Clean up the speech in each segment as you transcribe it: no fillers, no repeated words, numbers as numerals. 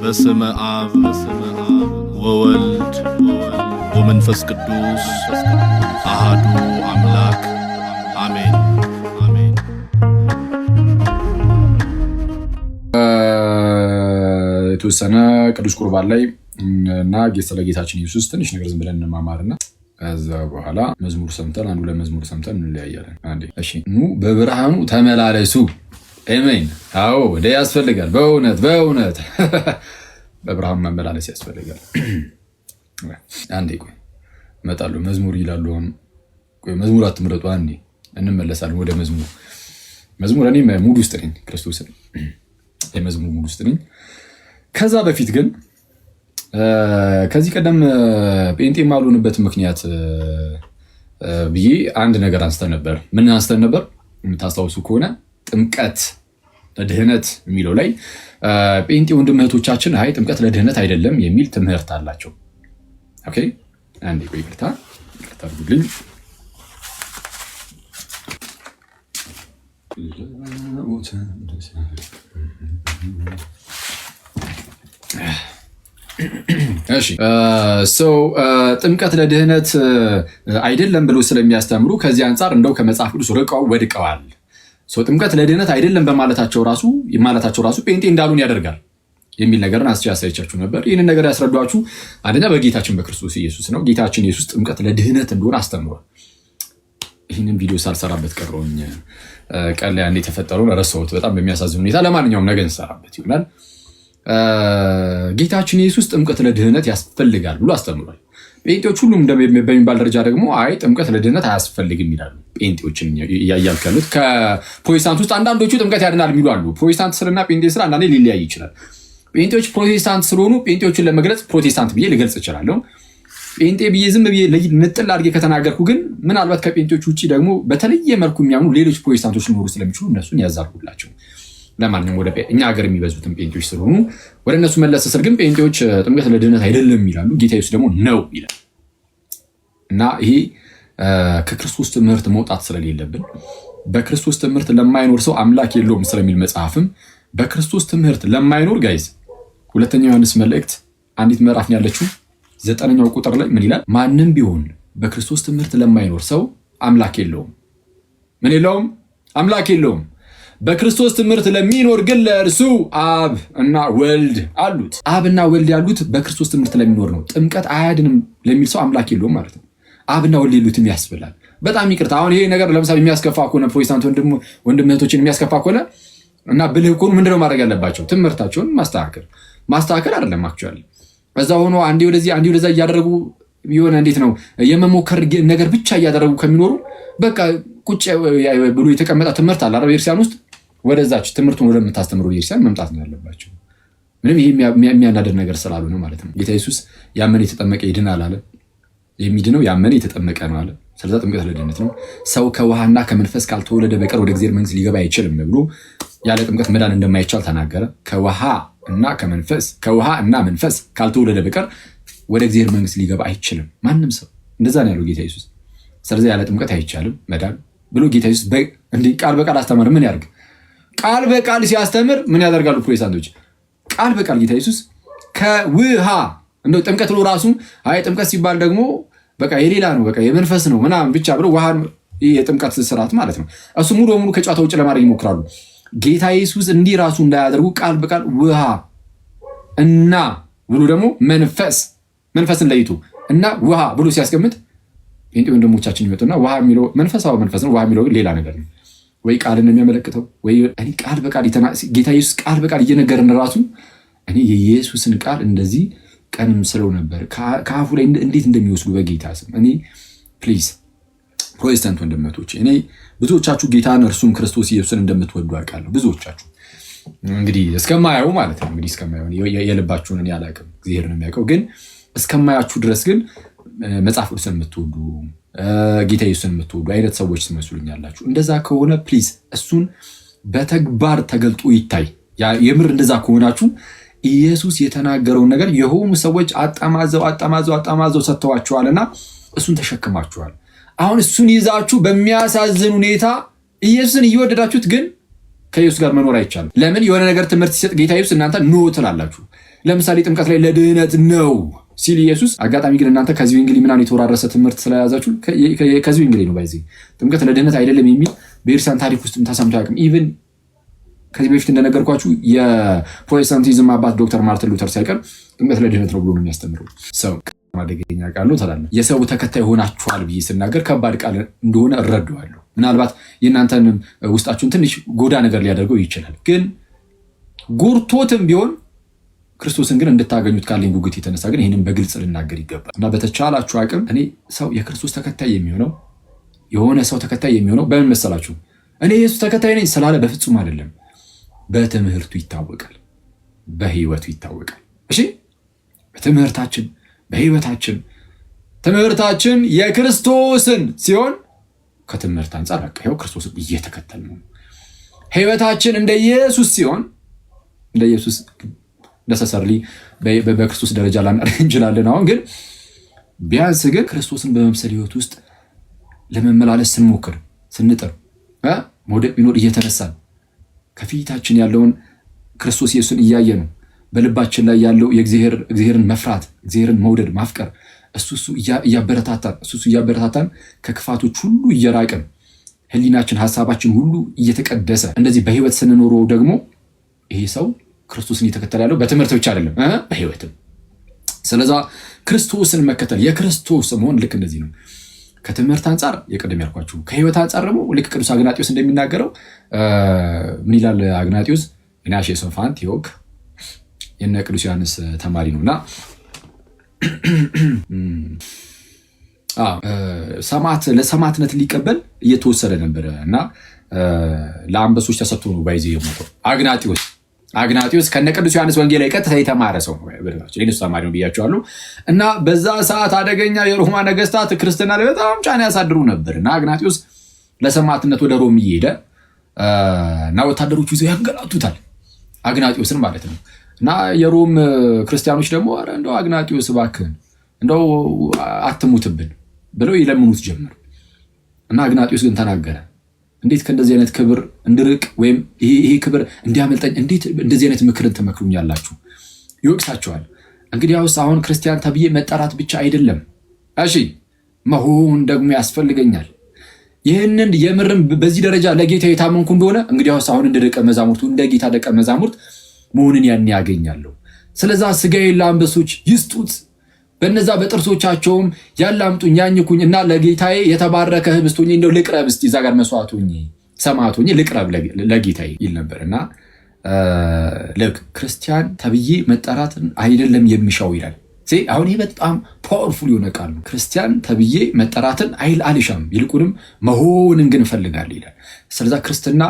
በስመ አብ ወወልድ ወመንፈስ ቅዱስ አሐዱ አምላክ አሜን። የተወሰነ ቅዱስ ቁርባን ላይ እና ስለ ጌታችን ኢየሱስ ትንሽ ነገር ዝም ብለን እንማማርና ከዛ በኋላ መዝሙር ሰምተን አንዱ ለመዝሙር ሰምተን እንለያያለን። አንዴ እሺ፣ ኑ በብርሃኑ ተመላለሱ። አሜን። አዎ ወደ ያስፈልጋል። በእውነት በብርሃኑ መመላለስ ያስፈልጋል። አንዴ ቆይ እመጣለሁ። መዝሙር ይላሉ። ቆይ መዝሙር አትምረጡ። አንዴ እንመለሳለን ወደ መዝሙር። እኔ ሙድ ውስጥ ነኝ፣ ክርስቶስን የመዝሙር ሙድ ውስጥ ነኝ። ከዛ በፊት ግን ከዚህ ቀደም ጴንጤ የማልሆንበት ምክንያት ብዬ አንድ ነገር አንስተን ነበር። ምን አንስተን ነበር? የምታስታውሱ ከሆነ ጥምቀት ለድህነት የሚለው ላይ ጴንጤ ወንድም እህቶቻችን አይ ጥምቀት ለድህነት አይደለም የሚል ትምህርት አላቸው። ኦኬ አንዴ ቆይ ይቅርታ አድርጉልኝ። እሺ ጥምቀት ለድህነት አይደለም ብሎ ስለሚያስተምሩ ከዚህ አንጻር እንደው ከመጽሐፍ ቅዱስ ርቀው ወድቀዋል። ጥምቀት ለድህነት አይደለም በማለታቸው ራሱ ጴንጤ እንዳሉን ያደርጋል የሚል ነገርን አሳይቻችሁ ነበር። ይህንን ነገር ያስረዷችሁ አንደኛ በጌታችን በክርስቶስ ኢየሱስ ነው። ጌታችን ኢየሱስ ጥምቀት ለድህነት እንደሆነ አስተምሯል። ይህንን ቪዲዮ ሳልሰራበት ቀረውኝ። ቀን ላይ አንዴ የተፈጠረውን ረሳሁት በጣም በሚያሳዝን ሁኔታ። ለማንኛውም ነገ እንሰራበት ይሆናል። ጌታችን ኢየሱስ ጥምቀት ለድህነት ያስፈልጋል ብሎ አስተምሯል። ጴንጤዎች ሁሉም በሚባል ደረጃ ደግሞ አይ ጥምቀት ለድህነት አያስፈልግም ይላሉ። ጴንጤዎችን እያያልኩ ያሉት ከፕሮቴስታንት ውስጥ አንዳንዶቹ ጥምቀት ያድናል የሚሉ አሉ። ፕሮቴስታንት ስርና ጴንጤ ስር አንዳንዴ ሊለያይ ይችላል። ጴንጤዎች ፕሮቴስታንት ስለሆኑ ጴንጤዎችን ለመግለጽ ፕሮቴስታንት ብዬ ልገልጽ እችላለሁ። ጴንጤ ብዬ ዝም ብዬ ንጥል አድርጌ ከተናገርኩ ግን ምናልባት ከጴንጤዎች ውጭ ደግሞ በተለየ መልኩ የሚያምኑ ሌሎች ፕሮቴስታንቶች ሊኖሩ ስለሚችሉ እነሱን ያዛርጉላቸው። ለማንኛውም ወደ እኛ ሀገር የሚበዙትን ጴንጤዎች ስለሆኑ ወደ እነሱ መለስ ስር ግን ጴንጤዎች ጥምቀት ለድህነት አይደለም ይላሉ። ጌታ ኢየሱስ ደግሞ ነው ይላል። እና ይሄ ከክርስቶስ ትምህርት መውጣት ስለሌለብን በክርስቶስ ትምህርት ለማይኖር ሰው አምላክ የለውም ስለሚል መጽሐፍም በክርስቶስ ትምህርት ለማይኖር ጋይዝ ሁለተኛ ዮሐንስ መልእክት አንዲት ምዕራፍ ያለችው 9ኛው ቁጥር ላይ ምን ይላል? ማንም ቢሆን በክርስቶስ ትምህርት ለማይኖር ሰው አምላክ የለውም። ምን የለውም? አምላክ የለውም። በክርስቶስ ትምህርት ለሚኖር ግን ለእርሱ አብ እና ወልድ አሉት። አብ እና ወልድ ያሉት በክርስቶስ ትምህርት ለሚኖር ነው። ጥምቀት አያድንም ለሚል ሰው አምላክ የለውም ማለት ነው። አብና ወልድ የሉትም ያስብላል። በጣም ይቅርታ። አሁን ይሄ ነገር ለምሳሌ የሚያስከፋ ከሆነ ፕሮቴስታንት ወንድም እህቶችን የሚያስከፋ ከሆነ እና ብልህ ከሆኑ ምንድነው ማድረግ ያለባቸው? ትምህርታቸውን ማስተካከል አይደለም አክቹዋሊ እዛ ሆኖ አንዴ ወደዚህ አንዴ ወደዛ እያደረጉ የሆነ እንዴት ነው የመሞከር ነገር ብቻ እያደረጉ ከሚኖሩ በቃ ቁጭ ብሎ የተቀመጠ ትምህርት አለ አይደል? ቤተክርስቲያን ውስጥ ወደዛች ትምህርቱን ወደምታስተምረው ቤተክርስቲያን መምጣት ነው ያለባቸው። ምንም ይሄ የሚያናደድ ነገር ስላልሆነ ማለት ነው። ጌታ ኢየሱስ ያመነ የተጠመቀ ይድናል አለ። የሚድነው ያመነ የተጠመቀ ነው አለ። ስለዚህ ጥምቀት ለድህነት ነው። ሰው ከውሃና ከመንፈስ ካልተወለደ በቀር ወደ እግዚአብሔር መንግስት ሊገባ አይችልም ብሎ ያለ ጥምቀት መዳን እንደማይቻል ተናገረ። ከውሃ እና መንፈስ ካልተወለደ በቀር ወደ እግዚአብሔር መንግስት ሊገባ አይችልም ማንም ሰው። እንደዛ ነው ያለው ጌታ ኢየሱስ። ስለዚህ ያለ ጥምቀት አይቻልም መዳን ብሎ ጌታ ኢየሱስ እንዲህ ቃል በቃል አስተማር። ምን ያርግ? ቃል በቃል ሲያስተምር ምን ያደርጋሉ ፕሮቴስታንቶች? ቃል በቃል ጌታ ኢየሱስ ከውሃ እንደው ጥምቀት ብሎ ራሱ አይ ጥምቀት ሲባል ደግሞ በቃ የሌላ ነው በቃ የመንፈስ ነው ምናምን ብቻ ብሎ ውሃ የጥምቀት ስርዓት ማለት ነው። እሱ ሙሉ በሙሉ ከጨዋታ ውጭ ለማድረግ ይሞክራሉ። ጌታ ኢየሱስ እንዲህ ራሱ እንዳያደርጉ ቃል በቃል ውሃ እና ብሎ ደግሞ መንፈስን ለይቶ እና ውሃ ብሎ ሲያስቀምጥ ጴንጤ ወንድሞቻችን ይመጡና ውሃ የሚለው መንፈሳዊ መንፈስ ነው፣ ውሃ የሚለው ሌላ ነገር ነው። ወይ ቃልን የሚያመለክተው ወይ እኔ ቃል በቃል ጌታ ኢየሱስ ቃል በቃል እየነገረን ራሱ እኔ የኢየሱስን ቃል እንደዚህ ቀንም ስለው ነበር ከአፉ ላይ እንዴት እንደሚወስዱ በጌታ ስም። እኔ ፕሊዝ ፕሮቴስታንት ወንድሞቼ እኔ ብዙዎቻችሁ ጌታን እርሱም ክርስቶስ ኢየሱስን እንደምትወዱ አውቃለሁ። ብዙዎቻችሁ እንግዲህ እስከማየው ማለት ነው እንግዲህ እስከማየው የልባችሁን እኔ አላውቅም፣ እግዚአብሔር ነው የሚያውቀው። ግን እስከማያችሁ ድረስ ግን መጽሐፍ ቅዱስን የምትወዱ ጌታ ኢየሱስን የምትወዱ አይነት ሰዎች ትመስሉኛላችሁ። እንደዛ ከሆነ ፕሊዝ እሱን በተግባር ተገልጦ ይታይ። የምር እንደዛ ከሆናችሁ ኢየሱስ የተናገረውን ነገር የሆኑ ሰዎች አጣማዘው ሰጥተዋችኋልና እሱን ተሸክማችኋል። አሁን እሱን ይዛችሁ በሚያሳዝን ሁኔታ ኢየሱስን እየወደዳችሁት ግን ከኢየሱስ ጋር መኖር አይቻልም። ለምን? የሆነ ነገር ትምህርት ሲሰጥ ጌታ ኢየሱስ እናንተ ኖ ትላላችሁ። ለምሳሌ ጥምቀት ላይ ለድህነት ነው ሲል ኢየሱስ። አጋጣሚ ግን እናንተ ከዚህ ወንጌል ምናምን የተወራረሰ ትምህርት ስለያዛችሁ ከዚህ ወንጌል ነው ባይዚ ጥምቀት ለድህነት አይደለም የሚል በኤርሳን ታሪክ ውስጥም ተሰምቶ አያውቅም። ኢቭን ከዚህ በፊት እንደነገርኳችሁ የፕሮቴስታንቲዝም አባት ዶክተር ማርቲን ሉተር ሳይቀር ጥምቀት ለድህነት ነው ብሎ ነው የሚያስተምረው። ሰው ማደገኛ ቃል ነው ትላለህ። የሰው ተከታይ ሆናችኋል ብዬ ስናገር ከባድ ቃል እንደሆነ እረዳዋለሁ። ምናልባት የእናንተን ውስጣችሁን ትንሽ ጎዳ ነገር ሊያደርገው ይችላል። ግን ጎርቶትም ቢሆን ክርስቶስን ግን እንድታገኙት ካለኝ ጉጉት የተነሳ ግን ይህንን በግልጽ ልናገር ይገባል እና በተቻላችሁ አቅም እኔ ሰው የክርስቶስ ተከታይ የሚሆነው የሆነ ሰው ተከታይ የሚሆነው በምን መሰላችሁ? እኔ የኢየሱስ ተከታይ ነኝ ስላለ በፍጹም አይደለም። በትምህርቱ ይታወቃል፣ በህይወቱ ይታወቃል። እሺ፣ በትምህርታችን በህይወታችን ትምህርታችን የክርስቶስን ሲሆን ከትምህርት አንጻር አቀየው ክርስቶስን እየተከተል ነው። ህይወታችን እንደ ኢየሱስ ሲሆን እንደ ኢየሱስ ነሰሰርሊ በክርስቶስ ደረጃ ላናደርግ እንችላለን። አሁን ግን ቢያንስ ግን ክርስቶስን በመምሰል ህይወት ውስጥ ለመመላለስ ስንሞክር ስንጥር መውደቅ ቢኖር እየተነሳን ከፊታችን ያለውን ክርስቶስ ኢየሱስን እያየ ነው። በልባችን ላይ ያለው የእግዚአብሔርን መፍራት፣ እግዚአብሔርን መውደድ፣ ማፍቀር እሱ እያበረታታን ከክፋቶች ሁሉ እየራቅን ህሊናችን፣ ሀሳባችን ሁሉ እየተቀደሰ እንደዚህ በህይወት ስንኖረው ደግሞ ይሄ ሰው ክርስቶስን እየተከተለ ያለው በትምህርት ብቻ አይደለም በህይወትም። ስለዛ ክርስቶስን መከተል የክርስቶስ መሆን ልክ እንደዚህ ነው። ከትምህርት አንጻር የቀደም ያልኳችሁ፣ ከህይወት አንጻር ደግሞ ልክ ቅዱስ አግናጢዮስ እንደሚናገረው ምን ይላል አግናጢዮስ? ኢናሼ ሶፋን ቴዎክ የነ ቅዱስ ዮሐንስ ተማሪ ነውና ለሰማዕትነት ሊቀበል እየተወሰደ ነበረ እና ለአንበሶች ተሰጥቶ ነው ባይዜ የሞተው አግናጢዮስ ከነ ቅዱስ ዮሐንስ ወንጌል ላይ ቀጥታ የተማረ ሰው ነው። ለነሱ ተማሪ ነው ብያቸዋለሁ። እና በዛ ሰዓት አደገኛ የሮማ ነገስታት ክርስትና ላይ በጣም ጫና ያሳድሩ ነበር እና አግናጢዮስ ለሰማዕትነት ወደ ሮም እየሄደ እና ወታደሮቹ ይዘው ያንገላቱታል፣ አግናጢዮስን ማለት ነው። እና የሮም ክርስቲያኖች ደግሞ እንደው አግናጢዮስ እባክህን እንደው አትሙትብን ብለው ይለምኑት ጀመር። እና አግናጢዮስ ግን ተናገረ፣ እንዴት ከእንደዚህ አይነት ክብር እንድርቅ ወይም ይሄ ክብር እንዲያመልጠኝ እንዴት እንደዚህ አይነት ምክርን ትመክሩኛላችሁ? ይወቅሳቸዋል። እንግዲያውስ አሁን ክርስቲያን ተብዬ መጠራት ብቻ አይደለም፣ እሺ መሆን ደግሞ ያስፈልገኛል። ይህንን የምርም በዚህ ደረጃ ለጌታ የታመንኩ እንደሆነ እንግዲያውስ አሁን እንደ ደቀ መዛሙርቱ እንደ ጌታ ደቀ መዛሙርት መሆንን ያን ያገኛለሁ። ስለዛ ስጋዬን ለአንበሶች ይስጡት፣ በነዛ በጥርሶቻቸውም ያላምጡኝ ያኝኩኝ እና ለጌታዬ የተባረከ ህብስት ሆኜ እንደው ልቅረብ፣ እስቲ እዛ ጋር መስዋዕት ሆኜ ሰማዕት ሆኜ ልቅረብ ለጌታዬ ይል ነበር። እና ልክ ክርስቲያን ተብዬ መጠራትን አይደለም የሚሻው ይላል። አሁን ይህ በጣም ፓወርፉል የሆነ ቃል ነው። ክርስቲያን ተብዬ መጠራትን አልሻም፣ ይልቁንም መሆንን ግን እፈልጋለሁ ይላል። ስለዛ ክርስትና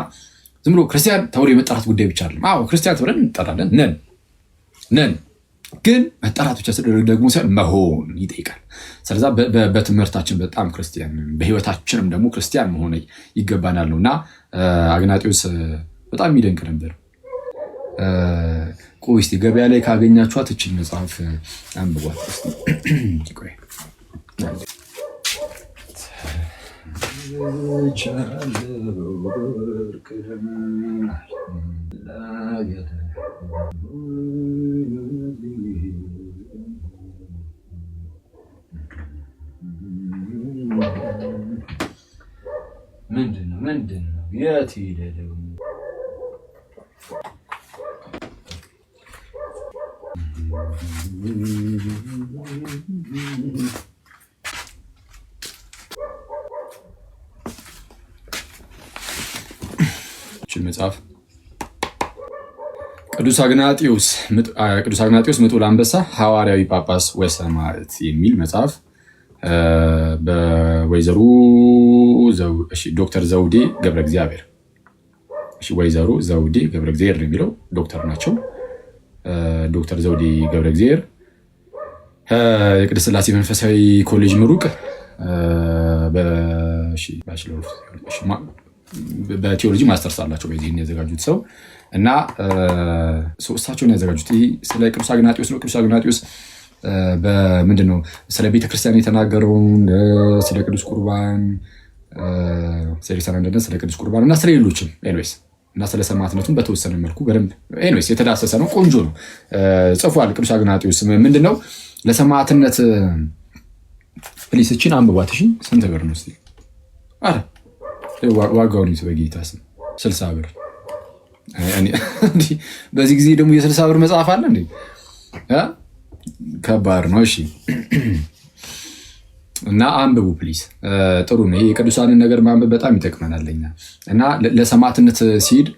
ዝም ብሎ ክርስቲያን ተብሎ የመጠራት ጉዳይ ብቻ አይደለም። አዎ ክርስቲያን ተብለን እንጠራለን ነን፣ ግን መጠራት ብቻ ስለደረግ ደግሞ ሳይሆን መሆን ይጠይቃል። ስለዛ በትምህርታችን በጣም ክርስቲያን፣ በህይወታችንም ደግሞ ክርስቲያን መሆን ይገባናል ነው እና አግናጢዮስ በጣም የሚደንቅ ነበር። ቆይ እስቲ ገበያ ላይ ካገኛችኋት እችን መጽሐፍ አንብቧት እስቲ። ቆይ ምንድን ነው የት ሄደ ደግሞ? መጽሐፍ ቅዱስ አግናጢዮስ ምጡዕ አንበሳ ሐዋርያዊ ጳጳስ ወሰማዕት የሚል መጽሐፍ በወይዘሮ ዶክተር ዘውዴ ገብረ እግዚአብሔር፣ ወይዘሮ ዘውዴ ገብረ እግዚአብሔር ነው የሚለው፣ ዶክተር ናቸው። ዶክተር ዘውዴ ገብረ እግዚአብሔር የቅድስት ሥላሴ መንፈሳዊ ኮሌጅ ምሩቅ፣ በቴዎሎጂ ማስተርስ አላቸው። በዚህ ያዘጋጁት ሰው እና እሳቸውን ያዘጋጁት ስለ ቅዱስ አግናጢዮስ ነው። ቅዱስ አግናጢዮስ በምንድን ነው ስለ ቤተክርስቲያን የተናገረውን፣ ስለ ቅዱስ ቁርባን፣ ስለ ቅዱስ ቁርባን እና ስለ ሌሎችም ኤኒዌይስ እና ስለ ሰማዕትነቱን በተወሰነ መልኩ በደንብ ኤኒዌይስ የተዳሰሰ ነው። ቆንጆ ነው ጽፏል ቅዱስ አግናጢዮስ። ምንድነው ለሰማዕትነት ፕሊስ እቺን አንብቧት። እሺ ስንት ብር ነው እስቲ? አረ ዋጋውን ይዘው በጌታ ስም 60 ብር። በዚህ ጊዜ ደግሞ የ60 ብር መጽሐፍ አለ እንዴ? ከባድ ነው። እሺ እና አንብቡ ፕሊዝ። ጥሩ ነው። የቅዱሳንን ነገር ማንበብ በጣም ይጠቅመናል ለኛ እና ለሰማዕትነት ሲሄድ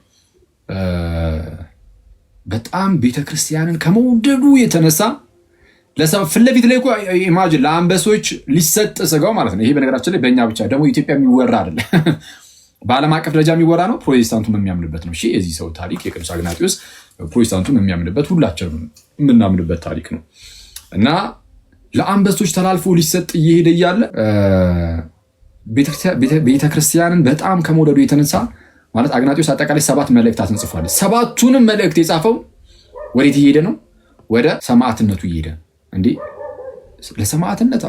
በጣም ቤተክርስቲያንን ከመውደዱ የተነሳ ፊት ለፊት ላይ ኢማጂን ለአንበሶች ሊሰጥ ስጋው ማለት ነው። ይሄ በነገራችን ላይ በእኛ ብቻ ደግሞ ኢትዮጵያ የሚወራ አይደለም፣ በዓለም አቀፍ ደረጃ የሚወራ ነው። ፕሮቴስታንቱም የሚያምንበት ነው። የዚህ ሰው ታሪክ የቅዱስ አግናጢዮስ ፕሮቴስታንቱም የሚያምንበት ሁላችንም የምናምንበት ታሪክ ነው እና ለአንበሶች ተላልፎ ሊሰጥ እየሄደ እያለ ቤተክርስቲያንን በጣም ከመውደዱ የተነሳ ማለት አግናጢዮስ አጠቃላይ 7 መልእክታትን ጽፏል። 7ቱንም መልእክት የጻፈው ወዴት እየሄደ ነው? ወደ ሰማዕትነቱ እየሄደ እንዴ ለሰማዕትነት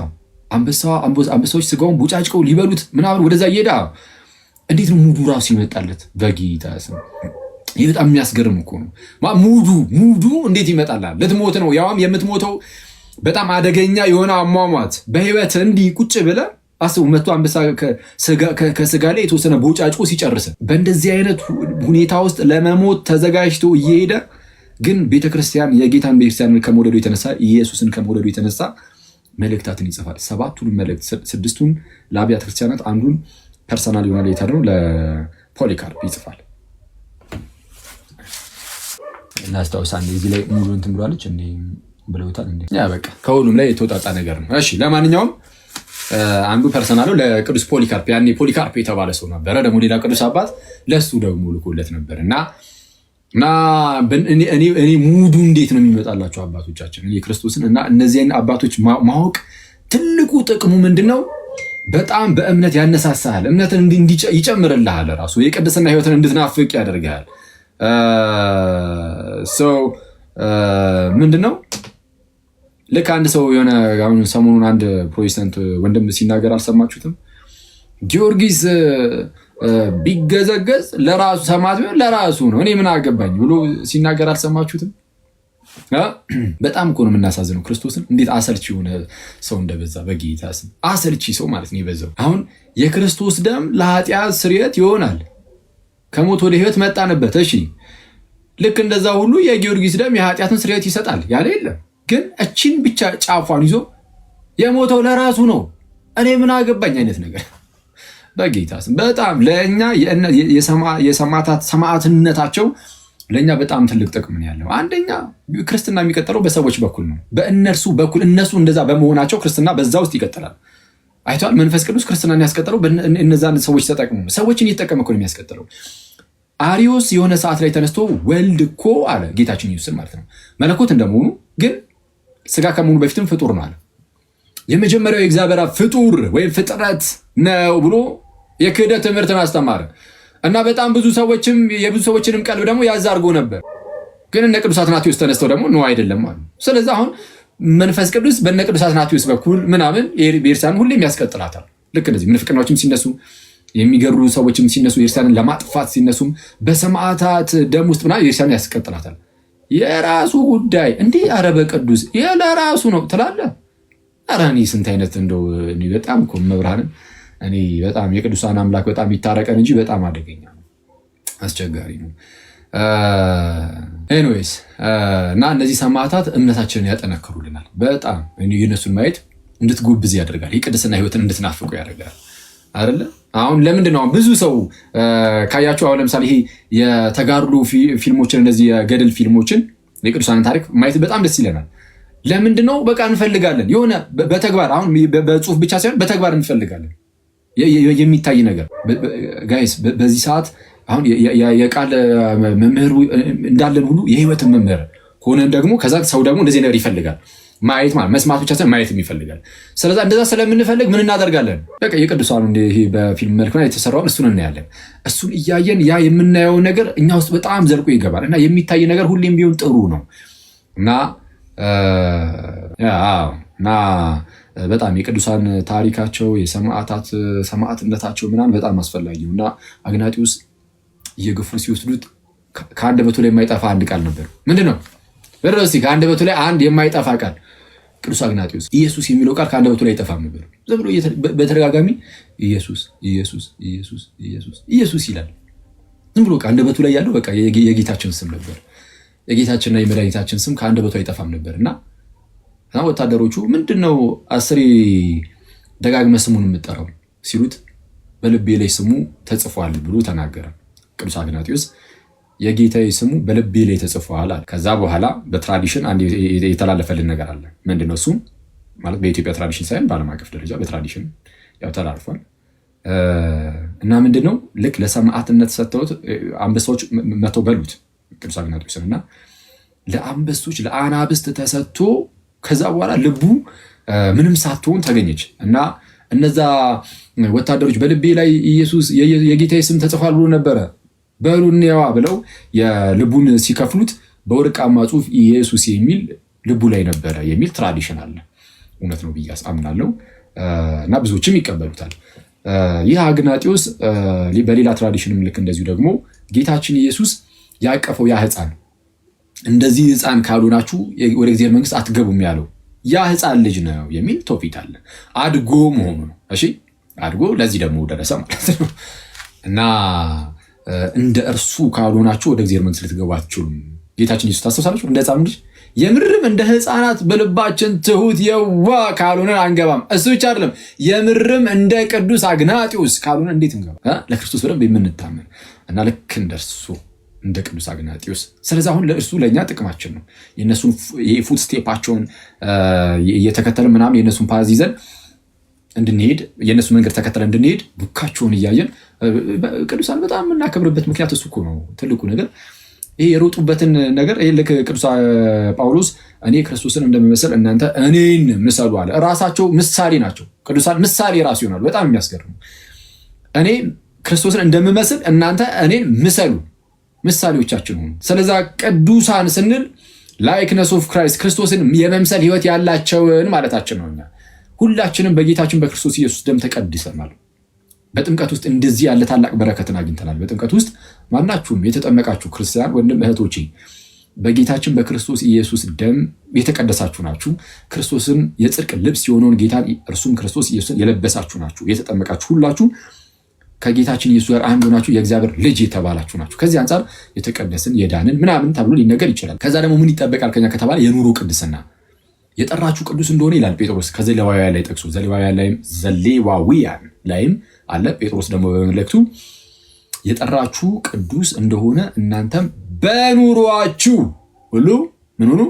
አንበሳዎች ስጋውን ቡጫጭቀው ሊበሉት ምናምን ወደዛ እየሄደ እንዴት ነው ሙዱ ራሱ ይመጣለት? በጌታ ስም ይህ በጣም የሚያስገርም እኮ ነው። ሙዱ እንዴት ይመጣላል? ልትሞት ነው፣ ያውም የምትሞተው በጣም አደገኛ የሆነ አሟሟት በህይወት እንዲህ ቁጭ ብለህ አስቡ። መቶ አንበሳ ከስጋ ላይ የተወሰነ ቦጫጭቆ ሲጨርስ በእንደዚህ አይነት ሁኔታ ውስጥ ለመሞት ተዘጋጅቶ እየሄደ ግን ቤተክርስቲያን የጌታን ቤተክርስቲያን ከመውደዱ የተነሳ ኢየሱስን ከመውደዱ የተነሳ መልእክታትን ይጽፋል። 7ቱን መልእክት 6ቱን ለአብያተ ክርስቲያናት፣ አንዱን ፐርሰናል የሆነ ሌተር ነው ለፖሊካርፕ ይጽፋል። እናስታውሳ እዚህ ላይ ሙሉ እንትን ብሏለች እንዴ ብለውታል እንዴ? ያ በቃ ከሁሉም ላይ የተወጣጣ ነገር ነው። እሺ ለማንኛውም አንዱ ፐርሰናል ነው ለቅዱስ ፖሊካርፕ። ያኔ ፖሊካርፕ የተባለ ሰው ነበረ፣ ደግሞ ሌላ ቅዱስ አባት ለሱ ደግሞ ልኮለት ነበር እና እኔ ሙዱ እንዴት ነው የሚመጣላቸው አባቶቻችን ክርስቶስን እና እነዚህን አባቶች ማወቅ ትልቁ ጥቅሙ ምንድነው? በጣም በእምነት ያነሳሳል፣ እምነትን ይጨምርልሃል፣ ራሱ የቅድስና ህይወትን እንድትናፍቅ ያደርግሃል። ምንድነው ልክ አንድ ሰው የሆነ አሁን ሰሞኑን አንድ ፕሮቴስታንት ወንድም ሲናገር አልሰማችሁትም? ጊዮርጊስ ቢገዘገዝ ለራሱ ሰማዕት ቢሆን ለራሱ ነው፣ እኔ ምን አገባኝ ብሎ ሲናገር አልሰማችሁትም? በጣም እኮ ነው የምናሳዝነው ክርስቶስን። እንዴት አሰልቺ የሆነ ሰው እንደበዛ በጌታ ስም። አሰልቺ ሰው ማለት ነው የበዛው። አሁን የክርስቶስ ደም ለኃጢአት ስርየት ይሆናል፣ ከሞት ወደ ህይወት መጣንበት። እሺ ልክ እንደዛ ሁሉ የጊዮርጊስ ደም የኃጢአትን ስርየት ይሰጣል ያለ የለም። ግን እቺን ብቻ ጫፏን ይዞ የሞተው ለራሱ ነው፣ እኔ ምን አገባኝ አይነት ነገር በጌታ ስም። በጣም ለእኛ የሰማዕታት ሰማዕትነታቸው ለእኛ በጣም ትልቅ ጥቅም ነው ያለው። አንደኛ ክርስትና የሚቀጥለው በሰዎች በኩል ነው፣ በእነርሱ በኩል እነሱ እንደዛ በመሆናቸው ክርስትና በዛ ውስጥ ይቀጥላል። አይቷል። መንፈስ ቅዱስ ክርስትናን ያስቀጥለው እነዛን ሰዎች ተጠቅሞ ነው። ሰዎችን እየተጠቀመ እኮ ነው የሚያስቀጥለው። አሪዮስ የሆነ ሰዓት ላይ ተነስቶ ወልድ እኮ አለ ጌታችን ኢየሱስን ማለት ነው መለኮት እንደመሆኑ ግን ስጋ ከመሆኑ በፊትም ፍጡር ነው አለ። የመጀመሪያው የእግዚአብሔር ፍጡር ወይም ፍጥረት ነው ብሎ የክህደት ትምህርትን አስተማረ እና በጣም የብዙ ሰዎችንም ቀልብ ደግሞ ያዝ አድርጎ ነበር። ግን እነ ቅዱስ አትናቴዎስ ተነስተው ደግሞ ነው አይደለም አሉ። ስለዚህ አሁን መንፈስ ቅዱስ በእነ ቅዱስ አትናቴዎስ በኩል ምናምን ቤርሳን ሁሌም ያስቀጥላታል። ልክ እንደዚህ ምንፍቅናዎችም ሲነሱ የሚገሩ ሰዎችም ሲነሱ ቤርሳንን ለማጥፋት ሲነሱም በሰማዕታት ደም ውስጥ ምናምን ቤርሳንን ያስቀጥላታል። የራሱ ጉዳይ እንዲህ አረበ ቅዱስ ለራሱ ነው ትላለህ። ኧረ እኔ ስንት አይነት እንደው በጣም እኮ መብርሃንን እኔ በጣም የቅዱሳን አምላክ በጣም ይታረቀን እንጂ በጣም አደገኛ ነው፣ አስቸጋሪ ነው። ኤኒዌይስ እና እነዚህ ሰማዕታት እምነታችንን ያጠነክሩልናል። በጣም የነሱን ማየት እንድትጎብዝ ያደርጋል፣ የቅድስና ህይወትን እንድትናፍቁ ያደርጋል አይደለ? አሁን ለምንድን ነው ብዙ ሰው ካያችሁ አሁን ለምሳሌ ይሄ የተጋድሎ ፊልሞችን እነዚህ የገድል ፊልሞችን የቅዱሳንን ታሪክ ማየት በጣም ደስ ይለናል። ለምንድን ነው? በቃ እንፈልጋለን የሆነ በተግባር አሁን በጽሁፍ ብቻ ሳይሆን በተግባር እንፈልጋለን የሚታይ ነገር። ጋይስ በዚህ ሰዓት አሁን የቃል መምህር እንዳለን ሁሉ የህይወትን መምህር ሆነን ደግሞ ከዛ ሰው ደግሞ እንደዚህ ነገር ይፈልጋል ማየት ማለት መስማት ብቻ ሳይሆን ማየትም ይፈልጋል። ስለዚህ እንደዛ ስለምንፈልግ ምን እናደርጋለን? በቃ የቅዱሳኑ ይሄ በፊልም መልክ የተሰራውን እሱን እናያለን። እሱን እያየን ያ የምናየው ነገር እኛ ውስጥ በጣም ዘልቆ ይገባል እና የሚታይ ነገር ሁሌም ቢሆን ጥሩ ነው እና በጣም የቅዱሳን ታሪካቸው የሰማዕትነታቸው ምናምን በጣም አስፈላጊ ነው እና አግናጢዮስ እየገፉ ሲወስዱት ከአንደበቱ ላይ የማይጠፋ አንድ ቃል ነበር። ምንድን ነው? በረሲ ከአንደበቱ ላይ አንድ የማይጠፋ ቃል። ቅዱስ አግናጢዮስ ኢየሱስ የሚለው ቃል ከአንደበቱ ላይ አይጠፋም ነበር። ዝም ብሎ በተደጋጋሚ ኢየሱስ ኢየሱስ ኢየሱስ ኢየሱስ ኢየሱስ ይላል። ዝም ብሎ አንደበቱ ላይ ያለው በቃ የጌታችን ስም ነበር። የጌታችንና የመድኃኒታችን ስም ከአንደበቱ አይጠፋም ነበር እና ወታደሮቹ ምንድነው 10 ደጋግመ ስሙን የምጠራው ሲሉት በልቤ ላይ ስሙ ተጽፏል ብሎ ተናገረ። ቅዱስ አግናጢዮስ የጌታዬ ስሙ በልቤ ላይ ተጽፏል አለ። ከዛ በኋላ በትራዲሽን አንድ የተላለፈልን ነገር አለ። ምንድነው እሱ? ማለት በኢትዮጵያ ትራዲሽን ሳይሆን በዓለም አቀፍ ደረጃ በትራዲሽን ያው ተላልፏል እና ምንድነው ልክ ለሰማዕትነት ሰጥተውት አንበሳዎች መተው በሉት ቅዱስ አግናጢዮስን እና ለአንበሶች ለአናብስት ተሰጥቶ ከዛ በኋላ ልቡ ምንም ሳትሆን ተገኘች እና እነዛ ወታደሮች በልቤ ላይ ኢየሱስ የጌታዬ ስም ተጽፏል ብሎ ነበረ በሉኔዋ ብለው የልቡን ሲከፍሉት በወርቃማ ጽሑፍ ኢየሱስ የሚል ልቡ ላይ ነበረ የሚል ትራዲሽን አለ። እውነት ነው ብዬ አምናለሁ እና ብዙዎችም ይቀበሉታል። ይህ አግናጢዮስ በሌላ ትራዲሽንም ልክ እንደዚሁ ደግሞ ጌታችን ኢየሱስ ያቀፈው ያ ሕፃን እንደዚህ ሕፃን ካልሆናችሁ ወደ እግዚአብሔር መንግስት አትገቡም ያለው ያ ሕፃን ልጅ ነው የሚል ትውፊት አለ። አድጎ መሆኑ ነው። እሺ አድጎ ለዚህ ደግሞ ደረሰ ማለት ነው እና እንደ እርሱ ካልሆናችሁ ወደ እግዚአብሔር መንግስት ልትገቡ አትችሉም። ጌታችን ኢየሱስ ታስታውሳላችሁ? እንደ ሕፃን ልጅ የምርም እንደ ሕፃናት በልባችን ትሁት የዋ ካልሆነ አንገባም። እሱ ብቻ አይደለም የምርም እንደ ቅዱስ አግናጢዮስ ካልሆነ እንዴት እንገባ? ለክርስቶስ በደንብ የምንታመን እና ልክ እንደርሱ እንደ ቅዱስ አግናጢዮስ። ስለዚህ አሁን ለእርሱ ለእኛ ጥቅማችን ነው። የእነሱን ፉት ስቴፓቸውን እየተከተልን ምናምን የእነሱን ፓዝ ይዘን እንድንሄድ የእነሱ መንገድ ተከተለ እንድንሄድ ቡካቸውን እያየን ቅዱሳን በጣም የምናከብርበት ምክንያት እሱ እኮ ነው ትልቁ ነገር። ይሄ የሮጡበትን ነገር ይሄ ልክ ቅዱስ ጳውሎስ እኔ ክርስቶስን እንደምመስል እናንተ እኔን ምሰሉ አለ። ራሳቸው ምሳሌ ናቸው። ቅዱሳን ምሳሌ ራሱ ይሆናሉ። በጣም የሚያስገርሙ እኔ ክርስቶስን እንደምመስል እናንተ እኔን ምሰሉ ምሳሌዎቻችን ሆኑ። ስለዛ ቅዱሳን ስንል ላይክነስ ኦፍ ክራይስት ክርስቶስን የመምሰል ህይወት ያላቸውን ማለታችን ነው። እኛ ሁላችንም በጌታችን በክርስቶስ ኢየሱስ ደም ተቀድሰናል። በጥምቀት ውስጥ እንደዚህ ያለ ታላቅ በረከትን አግኝተናል። በጥምቀት ውስጥ ማናችሁም የተጠመቃችሁ ክርስቲያን ወንድም እህቶቼ በጌታችን በክርስቶስ ኢየሱስ ደም የተቀደሳችሁ ናችሁ። ክርስቶስን የጽድቅ ልብስ የሆነውን ጌታን እርሱም ክርስቶስ ኢየሱስን የለበሳችሁ ናችሁ። የተጠመቃችሁ ሁላችሁ ከጌታችን ኢየሱስ ጋር አንድ ሆናችሁ የእግዚአብሔር ልጅ የተባላችሁ ናችሁ። ከዚህ አንጻር የተቀደስን የዳንን ምናምን ተብሎ ሊነገር ይችላል። ከዛ ደግሞ ምን ይጠበቃል ከኛ ከተባለ የኑሮ ቅድስና የጠራችሁ ቅዱስ እንደሆነ ይላል ጴጥሮስ ከዘሌዋውያን ላይ ጠቅሶ ዘሌዋውያን ላይም አለ። ጴጥሮስ ደግሞ በመልእክቱ የጠራችሁ ቅዱስ እንደሆነ እናንተም በኑሯችሁ ሁሉ ምን ሁኑ?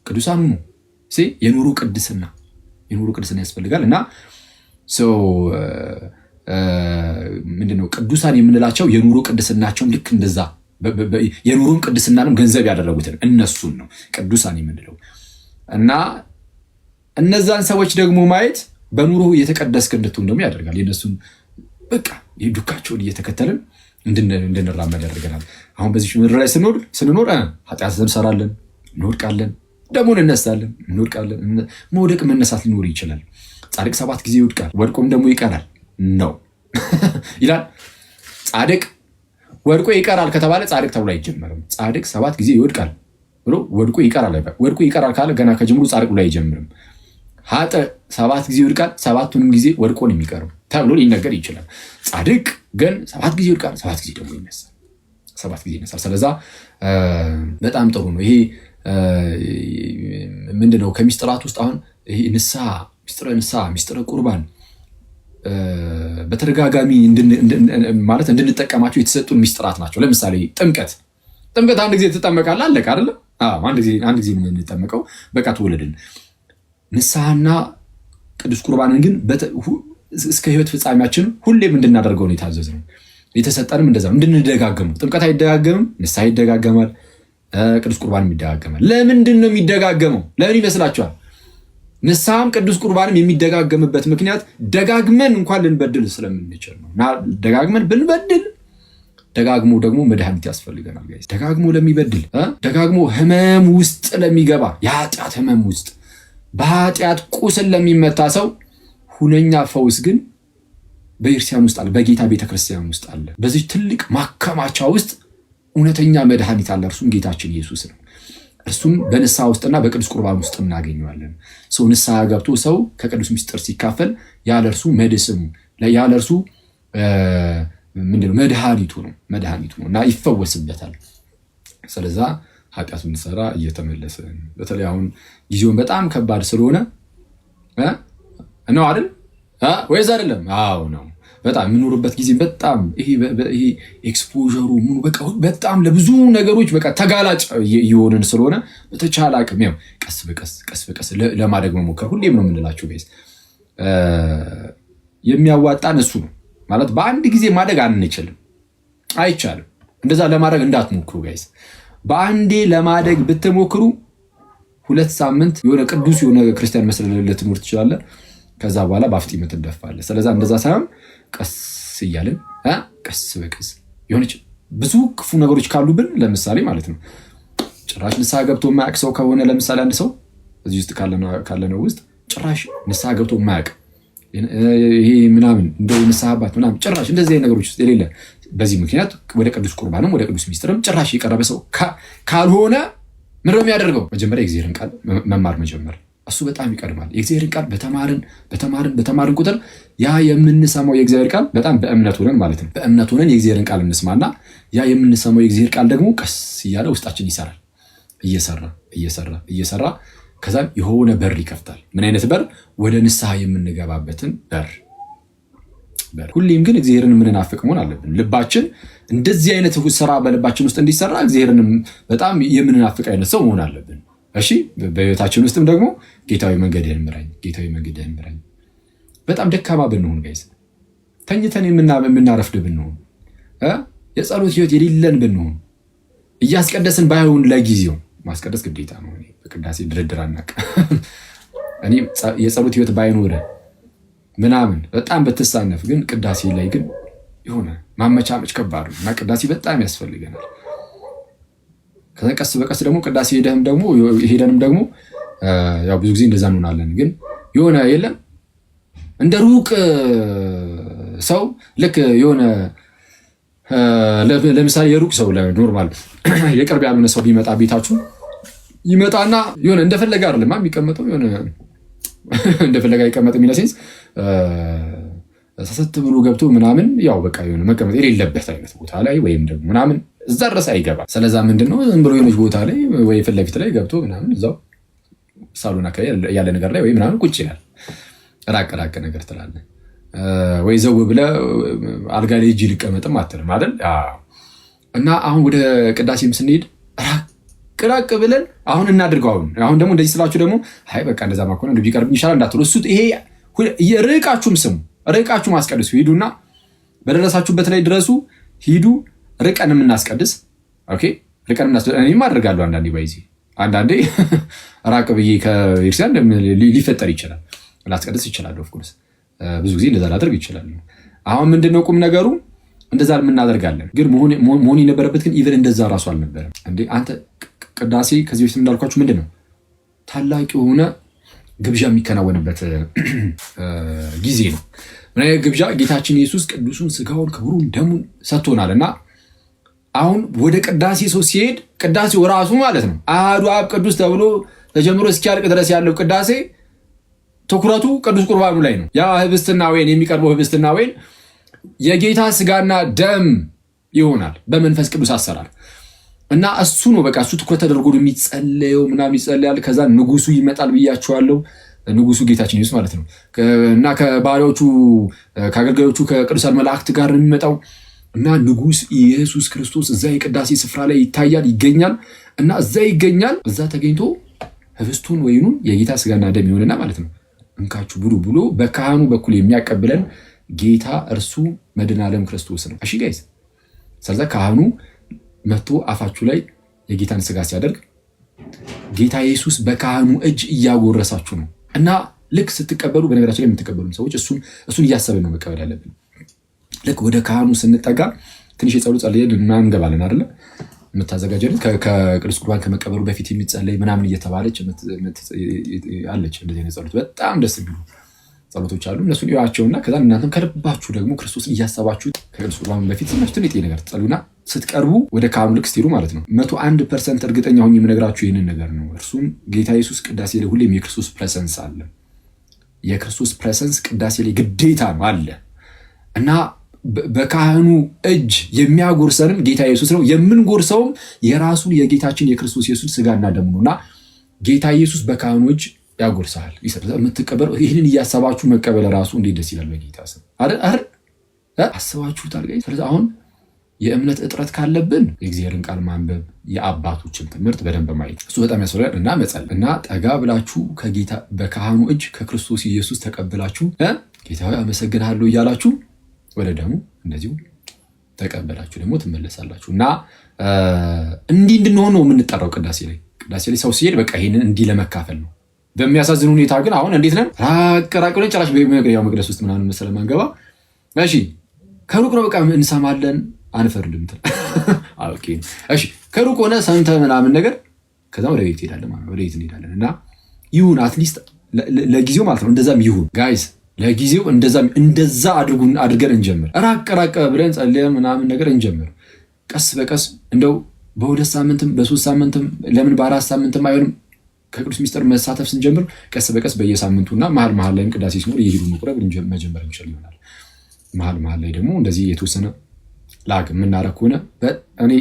ቅዱሳን ሁኑ። የኑሮ ቅድስና ያስፈልጋል እና ምንድነው ቅዱሳን የምንላቸው የኑሮ ቅድስናቸውን ልክ እንደዛ የኑሮን ቅድስናንም ገንዘብ ያደረጉትን እነሱን ነው ቅዱሳን የምንለው እና እነዛን ሰዎች ደግሞ ማየት በኑሮ እየተቀደስክ እንድትሆን ደግሞ ያደርጋል። የነሱን በቃ የዱካቸውን እየተከተልን እንድንራመድ ያደርገናል። አሁን በዚህ ምድር ላይ ስንኖር ኃጢአት እንሰራለን፣ እንወድቃለን፣ ደግሞ እንነሳለን፣ እንወድቃለን። መውደቅ መነሳት ሊኖር ይችላል። ጻድቅ 7 ጊዜ ይወድቃል፣ ወድቆም ደግሞ ይቀራል ነው ይላል። ጻድቅ ወድቆ ይቀራል ከተባለ ጻድቅ ተብሎ አይጀመርም። ጻድቅ 7 ጊዜ ይወድቃል ብሎ ወድቆ ይቀራል አይባል። ወድቆ ይቀራል ካለ ገና ከጅምሩ ጻድቅ ብሎ አይጀምርም። ኃጥእ 7 ጊዜ ይወድቃል፣ 7ቱንም ጊዜ ወድቆ ነው የሚቀረው ተብሎ ሊነገር ይችላል። ጻድቅ ግን 7 ጊዜ ይወድቃል፣ 7 ጊዜ ደግሞ ይነሳል። 7 ጊዜ ይነሳል። ስለዛ በጣም ጥሩ ነው። ይሄ ምንድነው ከሚስጥራት ውስጥ አሁን ይሄ ንስሐ፣ ሚስጥረ ቁርባን በተደጋጋሚ ማለት እንድንጠቀማቸው የተሰጡን ሚስጥራት ናቸው። ለምሳሌ ጥምቀት አንድ ጊዜ ትጠመቃለህ አለቀ አይደለ? አንድ ጊዜ የምንጠመቀው በቃ ተወለድን። ንስሐና ቅዱስ ቁርባንን ግን እስከ ህይወት ፍጻሜያችን ሁሌም እንድናደርገው ነው የታዘዝነው። የተሰጠንም እንደዛ ነው እንድንደጋገሙ። ጥምቀት አይደጋገምም፣ ንስሐ ይደጋገማል፣ ቅዱስ ቁርባንም ይደጋገማል። ለምንድን ነው የሚደጋገመው? ለምን ይመስላችኋል? ንስሐም ቅዱስ ቁርባንም የሚደጋገምበት ምክንያት ደጋግመን እንኳን ልንበድል ስለምንችል ነው። እና ደጋግመን ብንበድል ደጋግሞ ደግሞ መድኃኒት ያስፈልገናል። ደጋግሞ ለሚበድል ደጋግሞ ህመም ውስጥ ለሚገባ የኃጢአት ህመም ውስጥ በኃጢአት ቁስል ለሚመታ ሰው ሁነኛ ፈውስ ግን በኢርሲያን ውስጥ አለ፣ በጌታ ቤተክርስቲያን ውስጥ አለ። በዚህ ትልቅ ማከማቻ ውስጥ እውነተኛ መድኃኒት አለ። እርሱም ጌታችን ኢየሱስ ነው። እርሱም በንስሐ ውስጥና በቅዱስ ቁርባን ውስጥ እናገኘዋለን። ሰው ንስሐ ገብቶ ሰው ከቅዱስ ምስጢር ሲካፈል ያለ እርሱ መድስሙ ያለ እርሱ ምንድነው መድኃኒቱ ነው እና ይፈወስበታል። ስለዛ ኃጢአት ብንሰራ እየተመለሰ በተለይ አሁን ጊዜውን በጣም ከባድ ስለሆነ ነው አይደል ወይስ አይደለም? አዎ ነው። በጣም የምኖርበት ጊዜ በጣም ይሄ ኤክስፖዠሩ ምኑ በቃ በጣም ለብዙ ነገሮች በቃ ተጋላጭ እየሆንን ስለሆነ በተቻለ አቅም ያው ቀስ በቀስ ለማድረግ መሞከር ሁሌም ነው የምንላቸው ጋይስ። የሚያዋጣን እሱ ነው ማለት በአንድ ጊዜ ማደግ አንችልም፣ አይቻልም። እንደዛ ለማድረግ እንዳትሞክሩ ጋይስ። በአንዴ ለማደግ ብትሞክሩ 2 ሳምንት የሆነ ቅዱስ የሆነ ክርስቲያን መስለህ ልትኖር ትችላለህ። ከዛ በኋላ በአፍጢም ትደፋለህ። ስለዛ እንደዛ ሳይሆን ቀስ እያልን ቀስ በቀስ የሆነች ብዙ ክፉ ነገሮች ካሉብን ለምሳሌ ማለት ነው ጭራሽ ንስሐ ገብቶ የማያውቅ ሰው ከሆነ ለምሳሌ አንድ ሰው እዚህ ውስጥ ካለነው ውስጥ ጭራሽ ንስሐ ገብቶ የማያውቅ ይሄ ምናምን እንደው ንስሐ አባት ምናምን ጭራሽ እንደዚህ ነገሮች ውስጥ የሌለ በዚህ ምክንያት ወደ ቅዱስ ቁርባንም ወደ ቅዱስ ሚስጥርም ጭራሽ የቀረበ ሰው ካልሆነ ምንድን ነው የሚያደርገው? መጀመሪያ የእግዚአብሔርን ቃል መማር መጀመር። እሱ በጣም ይቀድማል። የእግዚአብሔርን ቃል በተማርን ቁጥር ያ የምንሰማው የእግዚአብሔር ቃል በጣም በእምነት ሆነን ማለት ነው በእምነት ሆነን የእግዚአብሔርን ቃል እንስማና ያ የምንሰማው የእግዚአብሔር ቃል ደግሞ ቀስ እያለ ውስጣችን ይሰራል። እየሰራ ከዛም የሆነ በር ይከፍታል። ምን አይነት በር? ወደ ንስሐ የምንገባበትን በር። ሁሌም ግን እግዚአብሔርን የምንናፍቅ መሆን አለብን። ልባችን እንደዚህ አይነት ስራ በልባችን ውስጥ እንዲሰራ እግዚአብሔርን በጣም የምንናፍቅ አይነት ሰው መሆን አለብን። እሺ በህይወታችን ውስጥም ደግሞ ጌታዊ መንገድህን ምራኝ። በጣም ደካማ ብንሆን ጋይስ፣ ተኝተን የምናረፍድ ብንሆን፣ የጸሎት ህይወት የሌለን ብንሆን፣ እያስቀደስን ባይሆን ለጊዜው ማስቀደስ ግዴታ ነው። በቅዳሴ ድርድር አናውቅም። እኔ የጸሎት ህይወት ባይኖር ምናምን በጣም በተሳነፍ ግን ቅዳሴ ላይ ግን የሆነ ማመቻመች ከባድ ነው እና ቅዳሴ በጣም ያስፈልገናል። ከዛ ቀስ በቀስ ደግሞ ቅዳሴ ሄደንም ደግሞ ያው ብዙ ጊዜ እንደዛ እንሆናለን። ግን የሆነ የለም እንደ ሩቅ ሰው ልክ የሆነ ለምሳሌ የሩቅ ሰው ኖርማል የቅርብ ያልሆነ ሰው ቢመጣ ቤታችሁ ይመጣና የሆነ እንደፈለገ አይደለም የሚቀመጠው የሆነ እንደፈለገ አይቀመጥ የሚለሴንስ ሰሰት ብሎ ገብቶ ምናምን ያው በቃ የሆነ መቀመጥ የሌለበት አይነት ቦታ ላይ ወይም ደግሞ ምናምን እዛ ድረስ አይገባም። ስለዛ ምንድነው ዝም ብሎ የሆነች ቦታ ላይ ወይ ፊት ለፊት ላይ ገብቶ ምናምን እዛው ሳሎን አካባቢ ያለ ነገር ላይ ወይ ምናምን ቁጭ ይላል። ራቅ ነገር ትላለህ ወይ ዘው ብለህ አልጋ ላይ እጅ ልቀመጥም አትልም አይደል? እና አሁን ወደ ቅዳሴም ስንሄድ ራቅ ብለን አሁን እናድርገው። አሁን ደግሞ እንደዚህ ስላችሁ ደግሞ አይ በቃ እንደዛ ማኮነ እንግዲህ ቢቀርብኝ ይሻላል እንዳትሉ። እሱ ይሄ ርቃችሁም ስሙ፣ ርቃችሁም አስቀድሱ። ሂዱና በደረሳችሁበት ላይ ድረሱ። ሂዱ ርቀን የምናስቀድስ ኦኬ። ርቀን እኔም አደርጋለሁ አንዳንዴ ራቅ ብዬ ከቤተክርስቲያን ሊፈጠር ይችላል፣ ላስቀድስ ይችላል። ኦፍኮርስ ብዙ ጊዜ እንደዛ ላደርግ ይችላል። አሁን ምንድነው ቁም ነገሩ? እንደዛ የምናደርጋለን። ግን መሆን የነበረበት ግን ኢቨን እንደዛ ራሱ አልነበረም እንዴ። አንተ ቅዳሴ ከዚህ በፊት እንዳልኳችሁ ምንድነው ታላቅ የሆነ ግብዣ የሚከናወንበት ጊዜ ነው። ምን አይነት ግብዣ? ጌታችን ኢየሱስ ቅዱሱን ስጋውን ክቡሩን ደሙን ሰጥቶናል። እና አሁን ወደ ቅዳሴ ሰው ሲሄድ ቅዳሴው ራሱ ማለት ነው አሐዱ አብ ቅዱስ ተብሎ ተጀምሮ እስኪያልቅ ድረስ ያለው ቅዳሴ ትኩረቱ ቅዱስ ቁርባኑ ላይ ነው። ያ ህብስትና ወይን የሚቀርበው ህብስትና ወይን የጌታ ስጋና ደም ይሆናል በመንፈስ ቅዱስ አሰራር። እና እሱ ነው በቃ እሱ ትኩረት ተደርጎ የሚጸለየው ምናምን ይጸለያል። ከዛ ንጉሱ ይመጣል ብያቸዋለሁ። ንጉሱ ጌታችን ኢየሱስ ማለት ነው። እና ከባሪያዎቹ ከአገልጋዮቹ ከቅዱሳን መላእክት ጋር የሚመጣው እና ንጉስ ኢየሱስ ክርስቶስ እዛ የቅዳሴ ስፍራ ላይ ይታያል፣ ይገኛል። እና እዛ ይገኛል። እዛ ተገኝቶ ህብስቱን ወይኑን የጌታ ስጋና ደም ይሆንና ማለት ነው እንካችሁ ብሉ ብሎ በካህኑ በኩል የሚያቀብለን ጌታ እርሱ መድኃኔ ዓለም ክርስቶስ ነው። እሺ ጋይስ፣ ስለዛ ካህኑ መጥቶ አፋችሁ ላይ የጌታን ስጋ ሲያደርግ ጌታ ኢየሱስ በካህኑ እጅ እያጎረሳችሁ ነው። እና ልክ ስትቀበሉ፣ በነገራችን ላይ የምትቀበሉ ሰዎች እሱን እያሰብን ነው መቀበል ያለብን። ልክ ወደ ካህኑ ስንጠጋ ትንሽ የጸሎት ጸልየን ምናምን እንገባለን አይደለ? የምታዘጋጀልን ከቅዱስ ቁርባን ከመቀበሉ በፊት የሚጸለይ ምናምን እየተባለች አለች። እንደዚህ አይነት ጸሎት በጣም ደስ የሚሉ ጸሎቶች አሉ። እነሱን እዩዋቸውና ከዛ እናንተም ከልባችሁ ደግሞ ክርስቶስን እያሰባችሁ ከቅዱስ ቁርባን በፊት ስማችሁ ትንሽ ነገር ትጸሉና ስትቀርቡ ወደ ካህኑ ልክ ስትሄዱ ማለት ነው 101% እርግጠኛ ሆኜ የምነግራችሁ ይህንን ነገር ነው። እርሱም ጌታ ኢየሱስ ቅዳሴ ላይ ሁሌም የክርስቶስ ፕሬሰንስ አለ። የክርስቶስ ፕሬሰንስ ቅዳሴ ላይ ግዴታ ነው አለ እና በካህኑ እጅ የሚያጎርሰንም ጌታ ኢየሱስ ነው። የምንጎርሰውም የራሱን የጌታችን የክርስቶስ ኢየሱስ ስጋና ደሙ ነውና ጌታ ኢየሱስ በካህኑ እጅ ያጎርሳል የምትቀበለው። ይህንን እያሰባችሁ መቀበል ራሱ እንዴት ደስ ይላል! በጌታ ስም አስባችሁታል? ስለዚህ አሁን የእምነት እጥረት ካለብን የእግዚአብሔርን ቃል ማንበብ፣ የአባቶችን ትምህርት በደንብ ማየት እሱ በጣም ያስፈልጋል እና መጸለይ እና ጠጋ ብላችሁ ከጌታ በካህኑ እጅ ከክርስቶስ ኢየሱስ ተቀብላችሁ ጌታ ሆይ አመሰግንሃለሁ እያላችሁ ወደ ደሙ እንደዚሁ ተቀበላችሁ ደግሞ ትመለሳላችሁ እና እንዲህ እንድንሆን ነው የምንጠራው። ቅዳሴ ላይ ሰው ሲሄድ በቃ ይሄንን እንዲህ ለመካፈል ነው። በሚያሳዝን ሁኔታ ግን አሁን እንዴት ነን? ራቅ ብለን ጭራሽ በመግቢያው መቅደስ ውስጥ ምናምን መሰለ ማንገባ። እሺ ከሩቅ ነው በቃ እንሰማለን አንፈርድም። ኦኬ እሺ ከሩቅ ሆነ ሰምተህ ምናምን ነገር ከዛ ወደ ቤት ትሄዳለህ ማለት ነው። ወደ ቤት እንሄዳለን እና ይሁን አትሊስት ለጊዜው ማለት ነው። እንደዛም ይሁን ጋይስ ለጊዜው እንደዛ አድርገን እንጀምር። ራቅ ብለን ጸልየን ምናምን ነገር እንጀምር። ቀስ በቀስ እንደው በ2 ሳምንትም በ3 ሳምንትም ለምን በ4 ሳምንትም አይሆንም ከቅዱስ ሚስጥር መሳተፍ ስንጀምር ቀስ በቀስ በየሳምንቱና መሀል ላይም ቅዳሴ ሲኖር እየሄዱ መቁረብ መጀመር እንችል ይሆናል። መሀል ላይ ደግሞ እንደዚህ የተወሰነ ላግ የምናረግ ከሆነ እኔ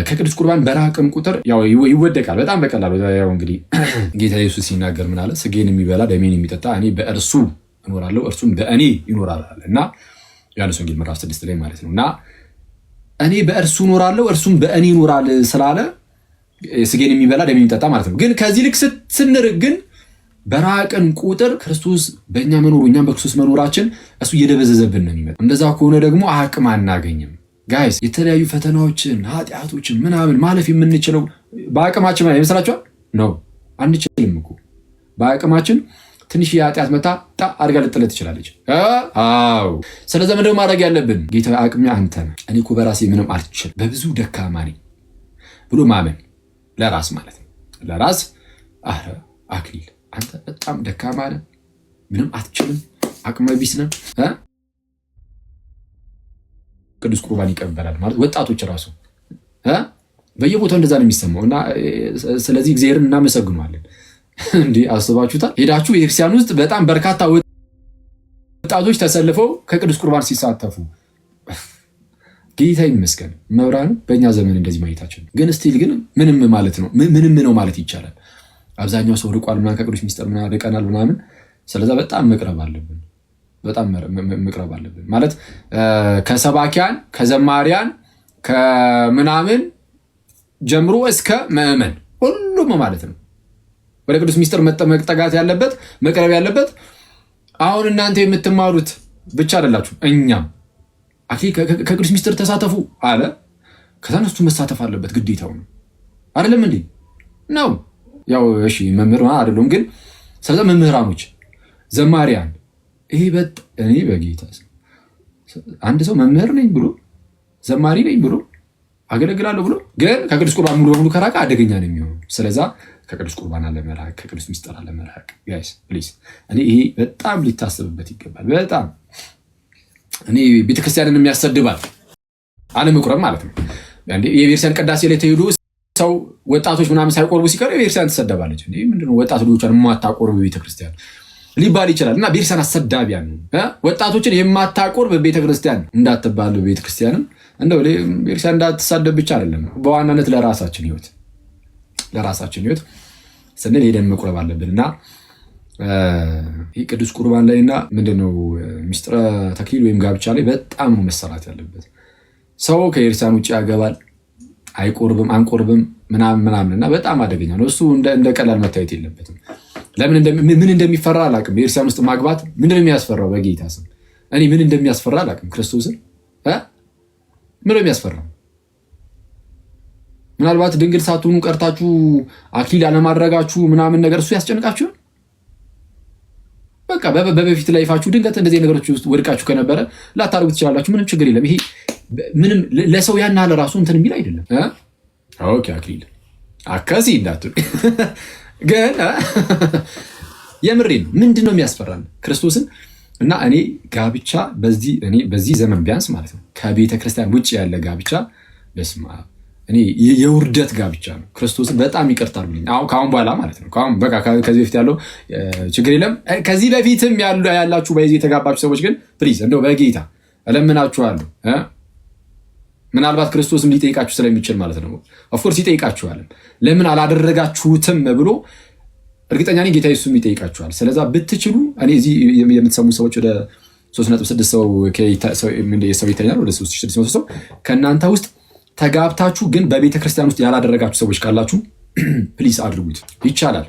ከቅዱስ ቁርባን በራቅም ቁጥር ያው ይወደቃል በጣም በቀላሉ። ያው እንግዲህ ጌታ ኢየሱስ ሲናገር ምን አለ? ስጋዬን የሚበላ ደሜን የሚጠጣ እኔ በእርሱ እኖራለሁ እርሱም በእኔ ይኖራል እና ዮሐንስ ወንጌል ምዕራፍ 6 ላይ ማለት ነው። እና እኔ በእርሱ እኖራለሁ እርሱም በእኔ ይኖራል ስላለ ስጋዬን የሚበላ ደሜን የሚጠጣ ማለት ነው። ግን ከዚህ ልክ ስንርቅ ግን በራቅን ቁጥር ክርስቶስ በእኛ መኖሩ እኛም በክርስቶስ መኖራችን እሱ እየደበዘዘብን ነው የሚመጣው። እንደዛ ከሆነ ደግሞ አቅም አናገኝም ጋይስ። የተለያዩ ፈተናዎችን ኃጢአቶችን ምናምን ማለፍ የምንችለው በአቅማችን ይመስላችኋል? ነው አንችልም እኮ በአቅማችን ትንሽ የኃጢአት መታ አድርጋ ልጥለት ትችላለች። አዎ ስለዚህ ምንድነው ማድረግ ያለብን? ጌታ አቅሜ አንተ ነህ፣ እኔ እኮ በራሴ ምንም አልችልም፣ በብዙ ደካማ ነኝ ብሎ ማመን ለራስ ማለት ነው። ለራስ አክሊል አንተ በጣም ደካማ ነህ፣ ምንም አትችልም፣ አቅመ ቢስ ነህ። ቅዱስ ቁርባን ይቀበላል ማለት ወጣቶች ራሱ በየቦታው እንደዛ ነው የሚሰማው እና ስለዚህ እግዚአብሔርን እናመሰግነዋለን። እንዲህ አስባችሁታል? ሄዳችሁ የክርስቲያን ውስጥ በጣም በርካታ ወጣቶች ተሰልፈው ከቅዱስ ቁርባን ሲሳተፉ ጌታ ይመስገን። መብራን በእኛ ዘመን እንደዚህ ማየታችን ግን ስቲል ግን ምንም ነው ማለት ይቻላል። አብዛኛው ሰው ርቋል ምናምን ከቅዱስ ሚስጥር ምናምን ርቀናል ምናምን። ስለዛ በጣም መቅረብ አለብን ማለት ከሰባኪያን ከዘማሪያን ከምናምን ጀምሮ እስከ ምዕመን ሁሉም ማለት ነው ወደ ቅዱስ ሚስጥር መጠጋት ያለበት መቅረብ ያለበት። አሁን እናንተ የምትማሩት ብቻ አይደላችሁ፣ እኛም ከቅዱስ ሚስጥር ተሳተፉ አለ። ከዛ እነሱ መሳተፍ አለበት ግዴታው ነው አይደለም እንዴ? ነው ያው እሺ መምህር አይደለም ግን ስለዚህ መምህራኖች ዘማሪያን ይሄ እኔ በጌታ አንድ ሰው መምህር ነኝ ብሎ ዘማሪ ነኝ ብሎ አገለግላለሁ ብሎ ግን ከቅዱስ ቁርባን ሙሉ በሙሉ ከራቀ አደገኛ ነው የሚሆነው። ስለዚህ ከቅዱስ ቁርባን አለመራቅ ከቅዱስ ሚስጥር አለመራቅ ጋይስ ፕሊዝ እኔ ይሄ በጣም ሊታሰብበት ይገባል። በጣም እኔ ቤተክርስቲያንን የሚያሰድባል አለመቁረብ ማለት ነው። የቤተክርስቲያን ቅዳሴ ላይ ተሄዱ ሰው ወጣቶች ምናምን ሳይቆርቡ ሲቀር ቤተክርስቲያን ትሰደባለች። እንዴ ምንድነው ወጣት ልጆቿን የማታቆርብ ቤተክርስቲያን ሊባል ይችላል። እና ቤተክርስቲያን አሰዳቢያን ነው። ወጣቶችን የማታቆርብ ቤተክርስቲያን እንዳትባል ቤተክርስቲያንም እንደው ቤተክርስቲያን እንዳትሳደብ ብቻ አይደለም በዋናነት ለራሳችን ህይወት ስንል ሄደን መቁረብ አለብንና ይህ ቅዱስ ቁርባን ላይና ምንድነው ሚስጥረ ተክሊል ወይም ጋብቻ ላይ በጣም ነው መሰራት ያለበት። ሰው ከቤተክርስቲያን ውጭ ያገባል አይቆርብም አንቆርብም ምናምን እና በጣም አደገኛ ነው። እሱ እንደ ቀላል መታየት የለበትም። ምን እንደሚፈራ አላውቅም። ቤተክርስቲያን ውስጥ ማግባት ምንድነው የሚያስፈራው? በጌታ ስም እኔ ምን እንደሚያስፈራ አላውቅም። ክርስቶስን ምን እንደሚያስፈራው ምናልባት ድንግል ሳትሆኑ ቀርታችሁ አክሊል አለማድረጋችሁ ምናምን ነገር እሱ ያስጨንቃችሁ። በቃ በበፊት ላይፋችሁ ድንገት እንደዚህ ነገሮች ውስጥ ወድቃችሁ ከነበረ ላታደርጉ ትችላላችሁ። ምንም ችግር የለም። ይሄ ምንም ለሰው ያን ያህል ራሱ እንትን የሚል አይደለም። ኦኬ አክሊል አከሲ እንዳትሉ ግን የምሬ ነው። ምንድን ነው የሚያስፈራን? ክርስቶስን እና እኔ ጋብቻ በዚህ ዘመን ቢያንስ ማለት ነው ከቤተ ክርስቲያን ውጭ ያለ ጋብቻ በስመ አብ እኔ የውርደት ጋብቻ ነው። ክርስቶስን በጣም ይቅርታል ብለኝ ከአሁን በኋላ ማለት ነው። በቃ ከዚህ በፊት ያለው ችግር የለም። ከዚህ በፊትም ያላችሁ በዚህ የተጋባችሁ ሰዎች ግን ፕሊዝ እንደው በጌታ እለምናችኋለሁ። ምናልባት ክርስቶስም ሊጠይቃችሁ ስለሚችል ማለት ነው። ኦፍኮርስ ይጠይቃችኋል። ለምን አላደረጋችሁትም ብሎ እርግጠኛ ነኝ ጌታ ኢየሱስም ይጠይቃችኋል። ስለዛ ብትችሉ እኔ እዚህ የምትሰሙ ሰዎች ወደ 3.6 ሰው ይተኛል፣ ወደ 3600 ሰው ከእናንተ ውስጥ ተጋብታችሁ ግን በቤተ ክርስቲያን ውስጥ ያላደረጋችሁ ሰዎች ካላችሁ ፕሊስ አድርጉት። ይቻላል።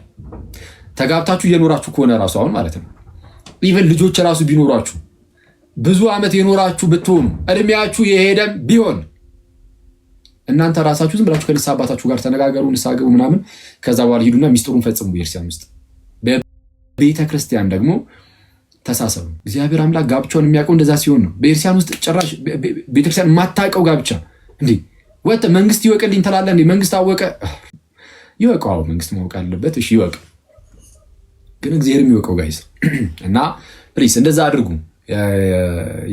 ተጋብታችሁ እየኖራችሁ ከሆነ ራሱ አሁን ማለት ነው ኢቨን ልጆች ራሱ ቢኖራችሁ ብዙ ዓመት የኖራችሁ ብትሆኑ እድሜያችሁ የሄደም ቢሆን እናንተ ራሳችሁ ዝም ብላችሁ ከንስሐ አባታችሁ ጋር ተነጋገሩ፣ ንስሐ ግቡ ምናምን። ከዛ በኋላ ሂዱና ሚስጥሩን ፈጽሙ ቤተክርስቲያን ውስጥ። በቤተ ክርስቲያን ደግሞ ተሳሰቡ። እግዚአብሔር አምላክ ጋብቻውን የሚያውቀው እንደዛ ሲሆን ነው። ቤተክርስቲያን ውስጥ ጭራሽ ቤተክርስቲያን የማታውቀው ጋብቻ እንዴ ወጥ መንግስት ይወቅልኝ ትላለህ እንዴ? መንግስት አወቀ ይወቀው። መንግስት ማወቅ አለበት። እሺ ይወቅ፣ ግን እግዚአብሔር የሚወቀው ጋይስ። እና ፕሊስ እንደዛ አድርጉ።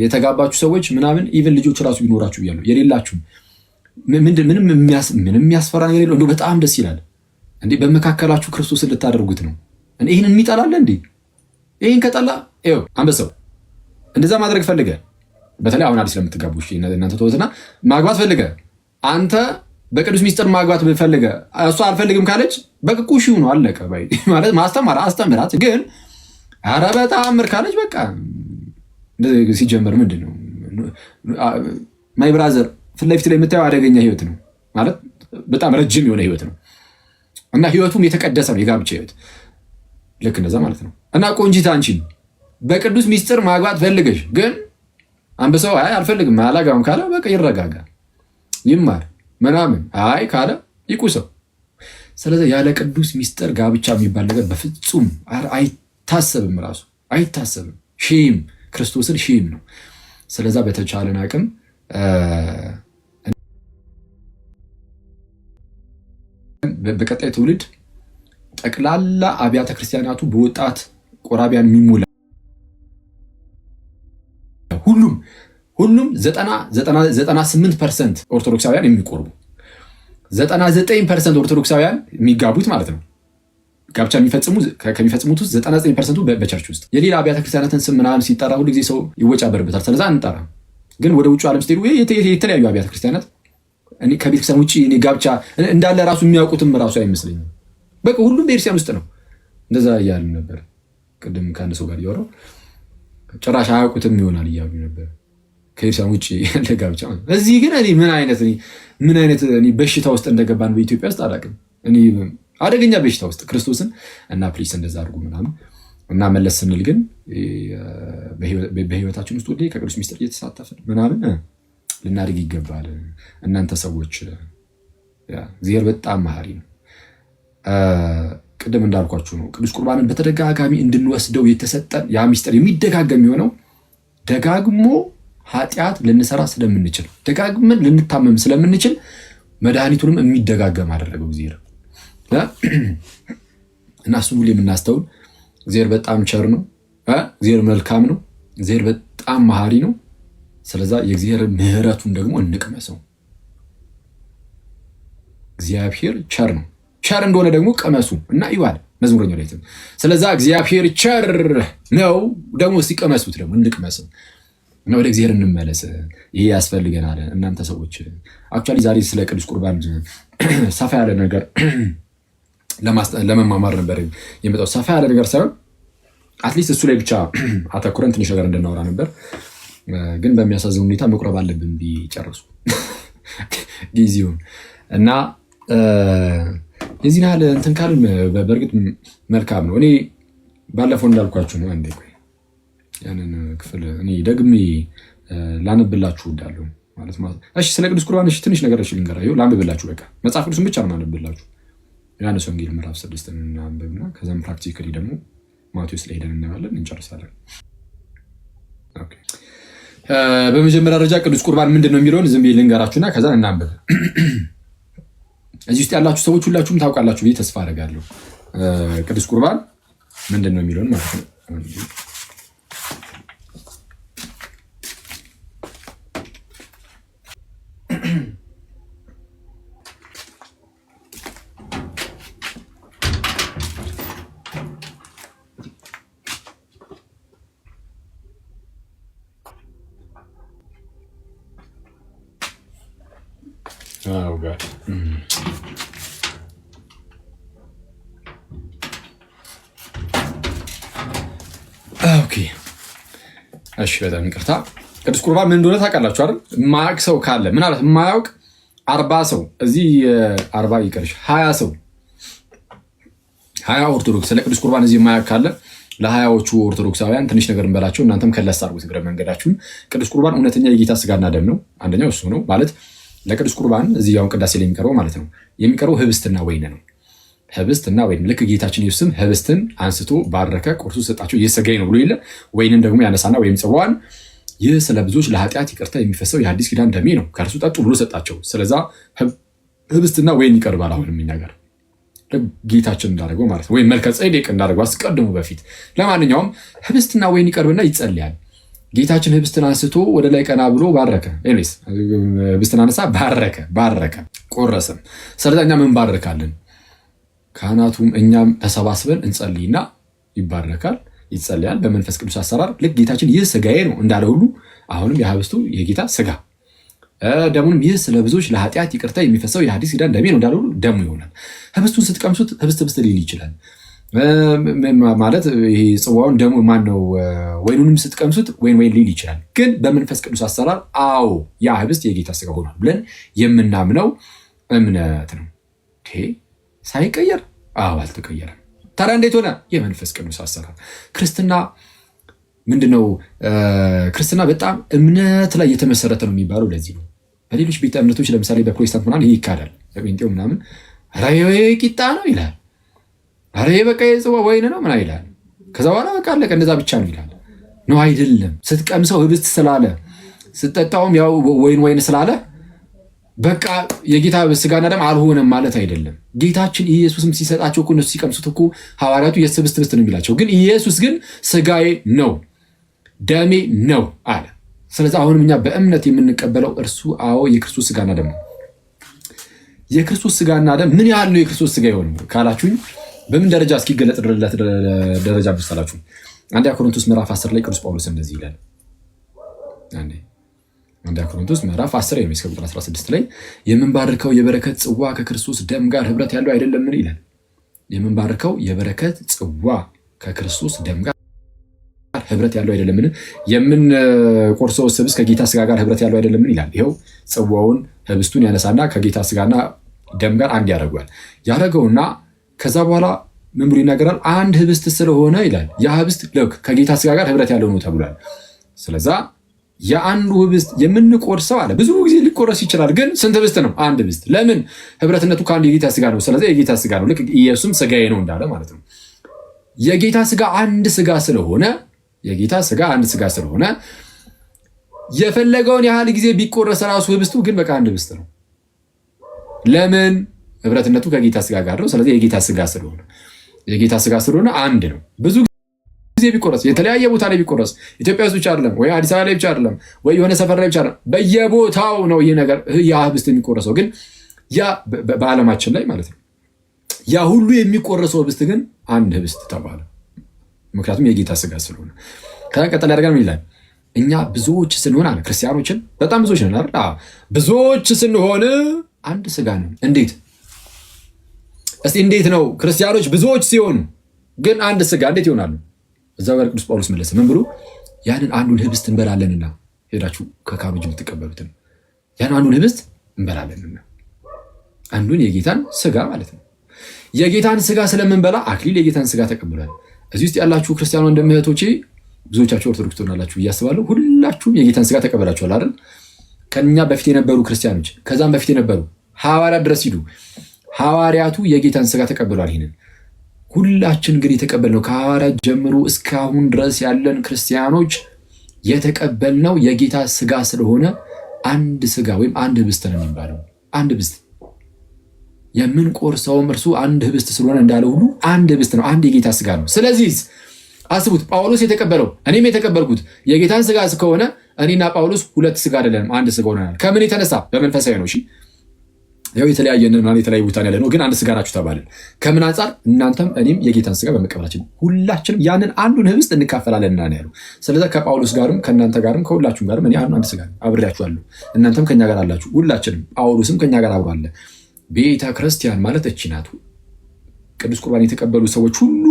የተጋባችሁ ሰዎች ምናምን ኢቨን ልጆች ራሱ ቢኖራችሁ ብያለሁ። የሌላችሁ ምንም የሚያስፈራ ነገር የለው። እንደው በጣም ደስ ይላል እንዴ በመካከላችሁ ክርስቶስን ልታደርጉት ነው። ይህን የሚጠላለ እንዴ? ይህን ከጠላ ይኸው አንበሳው እንደዛ ማድረግ ፈልገ፣ በተለይ አሁን አዲስ ለምትጋቡ እናንተ ተወትና ማግባት ፈልገ፣ አንተ በቅዱስ ሚስጥር ማግባት ፈልገ፣ እሷ አልፈልግም ካለች በቅቁሽ ነው አለቀ ባይ ማለት አስተምራት። ግን ኧረ በጣም ካለች በቃ ሲጀመር ምንድን ነው ማይ ብራዘር ፊት ለፊት ላይ የምታየው አደገኛ ህይወት ነው ማለት በጣም ረጅም የሆነ ህይወት ነው እና ህይወቱም የተቀደሰ ነው የጋብቻ ህይወት። ልክ እንደዛ ማለት ነው። እና ቆንጂት አንቺን በቅዱስ ሚስጥር ማግባት ፈልገሽ ግን አንበሳው አይ አልፈልግም አላጋም ካለ በቃ ይረጋጋ ይማር ምናምን አይ ካለ ይቁሰው። ስለዚህ ያለ ቅዱስ ሚስጥር ጋብቻ የሚባል ነገር በፍጹም አይታሰብም፣ ራሱ አይታሰብም። ሼም ክርስቶስን ሼም ነው። ስለዛ በተቻለን አቅም በቀጣይ ትውልድ ጠቅላላ አብያተ ክርስቲያናቱ በወጣት ቆራቢያን የሚሞላ ሁሉም 98% ኦርቶዶክሳውያን የሚቆርቡ 99% ኦርቶዶክሳውያን የሚጋቡት ማለት ነው። ጋብቻ ከሚፈጽሙት ውስጥ 99%ቱ በቸርች ውስጥ። የሌላ አብያተ ክርስቲያናትን ስም ምናምን ሲጠራ ሁሉ ጊዜ ሰው ይወጫበርበታል። ስለዛ አንጠራ። ግን ወደ ውጭ ዓለም ስትሄዱ የተለያዩ አብያተ ክርስቲያናት ከቤተክርስቲያን ውጭ ጋብቻ እንዳለ ራሱ የሚያውቁትም ራሱ አይመስለኝም። በቃ ሁሉም ቤተክርስቲያን ውስጥ ነው። እንደዛ እያሉ ነበር። ቅድም ከአንድ ሰው ጋር እያወራሁ ጭራሽ አያውቁትም ይሆናል እያሉ ነበር ከቤተክርስቲያን ውጭ ያለ ጋብቻ። እዚህ ግን ምን አይነት በሽታ ውስጥ እንደገባን በኢትዮጵያ ውስጥ አላውቅም። አደገኛ በሽታ ውስጥ ክርስቶስን እና ፕሊስ እንደዛ አድርጉ ምናምን እና መለስ ስንል ግን በህይወታችን ውስጥ ሁሌ ከቅዱስ ሚስጥር እየተሳተፍን ምናምን ልናድግ ይገባል። እናንተ ሰዎች እግዚአብሔር በጣም መሐሪ ነው። ቅድም እንዳልኳችሁ ነው። ቅዱስ ቁርባንን በተደጋጋሚ እንድንወስደው የተሰጠን ያ ሚስጥር የሚደጋገም የሆነው ደጋግሞ ኃጢአት ልንሰራ ስለምንችል፣ ደጋግመን ልንታመም ስለምንችል መድኃኒቱንም የሚደጋገም አደረገው እግዚአብሔር እና እሱን ሁሌ የምናስተውል እግዚአብሔር በጣም ቸር ነው። እግዚአብሔር መልካም ነው። እግዚአብሔር በጣም መሐሪ ነው። ስለዛ የእግዚአብሔር ምሕረቱን ደግሞ እንቅመሰው። እግዚአብሔር ቸር ነው። ቸር እንደሆነ ደግሞ ቅመሱ እና ይዋል መዝሙረኛው ላይ። ስለዛ እግዚአብሔር ቸር ነው ደግሞ ሲቀመሱት ደግሞ እንቅመሰው እና ወደ እግዚአብሔር እንመለስ። ይሄ ያስፈልገናል። እናንተ ሰዎች አክቹዋሊ ዛሬ ስለ ቅዱስ ቁርባን ሰፋ ያለ ነገር ለመማማር ነበር የመጣው። ሰፋ ያለ ነገር ሳይሆን አትሊስት እሱ ላይ ብቻ አተኩረን ትንሽ ነገር እንድናወራ ነበር። ግን በሚያሳዝን ሁኔታ መቁረብ አለብን ቢጨርሱ ጊዜውን እና የዚህን ያህል እንትን ካልን በእርግጥ መልካም ነው። እኔ ባለፈው እንዳልኳችሁ ነው። አንዴ ቆይ ያንን ክፍል እኔ ደግሜ ላነብላችሁ እወዳለሁ ማለት። እሺ ስለ ቅዱስ ቁርባን እሺ ትንሽ ነገር ልንገራችሁ፣ ላንብብላችሁ። በቃ መጽሐፍ ቅዱስን ብቻ ነው ማነብላችሁ። ዮሐንስ ወንጌል ምዕራፍ 6 እናንብብና ከዛም ፕራክቲካሊ ደግሞ ማቴዎስ ላይ ሄደን እናያለን፣ እንጨርሳለን። ኦኬ በመጀመሪያ ደረጃ ቅዱስ ቁርባን ምንድነው የሚለውን ዝም ብዬ ልንገራችሁና ከዛ እናንብብ። እዚህ ውስጥ ያላችሁ ሰዎች ሁላችሁም ታውቃላችሁ ብዬ ተስፋ አደርጋለሁ። ቅዱስ ቁርባን ምንድን ነው የሚለውን ማለት ነው። Oh God. ኦኬ እሺ፣ በጣም ይቅርታ። ቅዱስ ቁርባን ምን እንደሆነ ታውቃላችሁ አይደል? የማያውቅ ሰው ካለ ምን አለ የማያውቅ 40 ሰው እዚህ 40 ይቀርሽ 20 ሰው 20 ኦርቶዶክስ ስለ ቅዱስ ቁርባን እዚህ የማያውቅ ካለ ለ20ዎቹ ኦርቶዶክሳውያን ትንሽ ነገር እንበላቸው። እናንተም ከለስ አድርጉት እግረ መንገዳችሁን። ቅዱስ ቁርባን እውነተኛ የጌታ ስጋና ደም ነው። አንደኛው እሱ ነው ማለት ለቅዱስ ቁርባን እዚህ ያውን ቅዳሴ ላይ የሚቀርበው ማለት ነው። የሚቀርበው ህብስትና ወይን ነው። ህብስትና ወይን ልክ ጌታችን ኢየሱስም ህብስትን አንስቶ ባረከ፣ ቆርሶ ሰጣቸው፣ ይህ ሥጋዬ ነው ብሎ የለ። ወይንን ደግሞ ያነሳና ወይም ጽዋን ይህ ስለ ብዙዎች ለኃጢአት ይቅርታ የሚፈሰው የአዲስ ኪዳን ደሜ ነው፣ ከእርሱ ጠጡ ብሎ ሰጣቸው። ስለዛ ህብስትና ወይን ይቀርባል። አሁንም እኛ ጋር ጌታችን እንዳደረገው ማለት ነው፣ ወይም መልከ ጼዴቅ እንዳደረገው አስቀድሞ በፊት። ለማንኛውም ህብስትና ወይን ይቀርብና ይጸልያል። ጌታችን ህብስትን አንስቶ ወደ ላይ ቀና ብሎ ባረከ። ኤኒዌይስ ህብስትን አነሳ፣ ባረከ፣ ቆረሰም። ስለዚህ እኛ ምን ባረካለን? ካህናቱም እኛም ተሰባስበን እንጸልይና ይባረካል፣ ይጸልያል በመንፈስ ቅዱስ አሰራር። ልክ ጌታችን ይህ ሥጋዬ ነው እንዳለ ሁሉ አሁንም የህብስቱ የጌታ ሥጋ ደሙንም ይህ ስለ ብዙዎች ለኃጢአት ይቅርታ የሚፈሰው የአዲስ ኪዳን ደሜ ነው እንዳለ ሁሉ ደሙ ይሆናል። ህብስቱን ስትቀምሱት ህብስት ሊል ይችላል ማለት ይሄ ጽዋውን ደሙ ማን ነው? ወይኑንም ስትቀምሱት ወይን ሊል ይችላል። ግን በመንፈስ ቅዱስ አሰራር አዎ ያ ህብስት የጌታ ሥጋ ሆኗል ብለን የምናምነው እምነት ነው። ሳይቀየር አልተቀየረም። ታዲያ እንዴት ሆነ? የመንፈስ ቅዱስ አሰራር። ክርስትና ምንድነው? ክርስትና በጣም እምነት ላይ የተመሰረተ ነው የሚባለው ለዚህ ነው። በሌሎች ቤተ እምነቶች ለምሳሌ በፕሮቴስታንት ምናምን ይህ ይካዳል። በጴንጤው ምናምን ኧረ ቂጣ ነው ይላል፣ ኧረ በቃ የጽዋ ወይን ነው ምናምን ይላል። ከዛ በኋላ በቃ አለቀ፣ እንደዛ ብቻ ነው ይላል። ነው አይደለም። ስትቀምሰው ህብስት ስላለ ስትጠጣውም ያው ወይን ስላለ በቃ የጌታ ሥጋና ደም አልሆነም ማለት አይደለም። ጌታችን ኢየሱስም ሲሰጣቸው እኮ እነሱ ሲቀምሱት እኮ ሐዋርያቱ የህብስት ነው የሚላቸው፣ ግን ኢየሱስ ግን ሥጋዬ ነው ደሜ ነው አለ። ስለዚህ አሁንም እኛ በእምነት የምንቀበለው እርሱ አዎ የክርስቶስ ሥጋና ደም ነው። የክርስቶስ ሥጋና ደም ምን ያህል ነው የክርስቶስ ሥጋ የሆነው ካላችሁኝ በምን ደረጃ እስኪገለጥ ደረጃ ብትላችሁ 1 ቆሮንቶስ ምዕራፍ 10 ላይ ቅዱስ ጳውሎስ እንደዚህ ይላል። 1 ቆሮንቶስ ምዕራፍ 10 እስከ ቁጥር 16 ላይ የምንባርከው የበረከት ጽዋ ከክርስቶስ ደም ጋር ህብረት ያለው አይደለምን ይላል። የምንባርከው የበረከት ጽዋ ከክርስቶስ ደም ጋር ህብረት ያለው አይደለምን? የምንቆርሰው ህብስት ከጌታ ሥጋ ጋር ህብረት ያለው አይደለምን ይላል። ይኸው ጽዋውን ህብስቱን ያነሳና ከጌታ ሥጋና ደም ጋር አንድ ያደረገውና ከዛ በኋላ ምን ብሎ ይናገራል? አንድ ህብስት ስለሆነ ይላል ያ ህብስት ከጌታ ሥጋ ጋር ህብረት ያለው ነው ተብሏል። ስለዛ የአንዱ ህብስት የምንቆርሰው አለ ብዙ ጊዜ ሊቆረስ ይችላል። ግን ስንት ህብስት ነው? አንድ ህብስት። ለምን? ህብረትነቱ ከአንድ የጌታ ሥጋ ነው። ስለዚህ የጌታ ሥጋ ነው። ልክ ኢየሱስም ሥጋዬ ነው እንዳለ ማለት ነው። የጌታ ሥጋ አንድ ሥጋ ስለሆነ የፈለገውን ያህል ጊዜ ቢቆረስ ራሱ ህብስቱ ግን በቃ አንድ ህብስት ነው። ለምን? ህብረትነቱ ከጌታ ሥጋ ጋር ነው። ስለዚህ የጌታ ሥጋ ስለሆነ አንድ ነው። ብዙ ጊዜ ቢቆረስ የተለያየ ቦታ ላይ ቢቆረስ ኢትዮጵያ ውስጥ ብቻ አይደለም፣ ወይ አዲስ አበባ ላይ ብቻ አይደለም፣ ወይ የሆነ ሰፈር ላይ ብቻ አይደለም፣ በየቦታው ነው ይህ ነገር ያ ህብስት የሚቆረሰው። ግን ያ በዓለማችን ላይ ማለት ነው ያ ሁሉ የሚቆረሰው ህብስት ግን አንድ ህብስት ተባለ። ምክንያቱም የጌታ ሥጋ ስለሆነ። ከዛ ቀጠል ያደርጋል ይላል እኛ ብዙዎች ስንሆን አለ ክርስቲያኖችን በጣም ብዙዎች ነን አይደል? ብዙዎች ስንሆን አንድ ሥጋ ነው። እንዴት? እስቲ እንዴት ነው ክርስቲያኖች ብዙዎች ሲሆኑ ግን አንድ ሥጋ እንዴት ይሆናሉ? እዛው ጋር ቅዱስ ጳውሎስ መለሰ። ምን ብሎ? ያንን አንዱን ህብስት እንበላለንና ሄዳችሁ ከካህኑ የምትቀበሉትን ያን አንዱን ህብስት እንበላለንና አንዱን የጌታን ሥጋ ማለት ነው። የጌታን ሥጋ ስለምንበላ አክሊል የጌታን ሥጋ ተቀብሏል። እዚህ ውስጥ ያላችሁ ክርስቲያኖ እንደምህቶቼ ብዙዎቻችሁ ኦርቶዶክስ ትሆናላችሁ እያስባለሁ። ሁላችሁም የጌታን ሥጋ ተቀበላችኋል አይደል? ከኛ በፊት የነበሩ ክርስቲያኖች ከዛም በፊት የነበሩ ሐዋርያት ድረስ ሂዱ። ሐዋርያቱ የጌታን ሥጋ ተቀብሏል። ይህንን ሁላችን ግን የተቀበልነው ከሐዋርያት ጀምሮ እስካሁን ድረስ ያለን ክርስቲያኖች የተቀበልነው የጌታ ሥጋ ስለሆነ አንድ ሥጋ ወይም አንድ ህብስት ነው የሚባለው። አንድ ህብስት የምንቆርሰውም እርሱ አንድ ህብስት ስለሆነ እንዳለ ሁሉ አንድ ህብስት ነው፣ አንድ የጌታ ስጋ ነው። ስለዚህ አስቡት፣ ጳውሎስ የተቀበለው እኔም የተቀበልኩት የጌታን ስጋ ከሆነ እኔና ጳውሎስ ሁለት ስጋ አይደለንም፣ አንድ ስጋ ሆነናል። ከምን የተነሳ? በመንፈሳዊ ነው። እሺ ያው የተለያየ ቦታ ያለ ነው፣ ግን አንድ ስጋ ናችሁ ተባልን። ከምን አንጻር? እናንተም እኔም የጌታን ስጋ በመቀበላችን ሁላችንም ያንን አንዱን ህብስት እንካፈላለን እና ነው ያለው። ስለዚህ ከጳውሎስ ጋርም ከእናንተ ጋርም ከሁላችሁም ጋርም እኔ አንድ ስጋ አብሬያችኋለሁ፣ እናንተም ከኛ ጋር አላችሁ፣ ሁላችንም። ጳውሎስም ከኛ ጋር አብሮ አለ። ቤተ ክርስቲያን ማለት እቺ ናት። ቅዱስ ቁርባን የተቀበሉ ሰዎች ሁሉ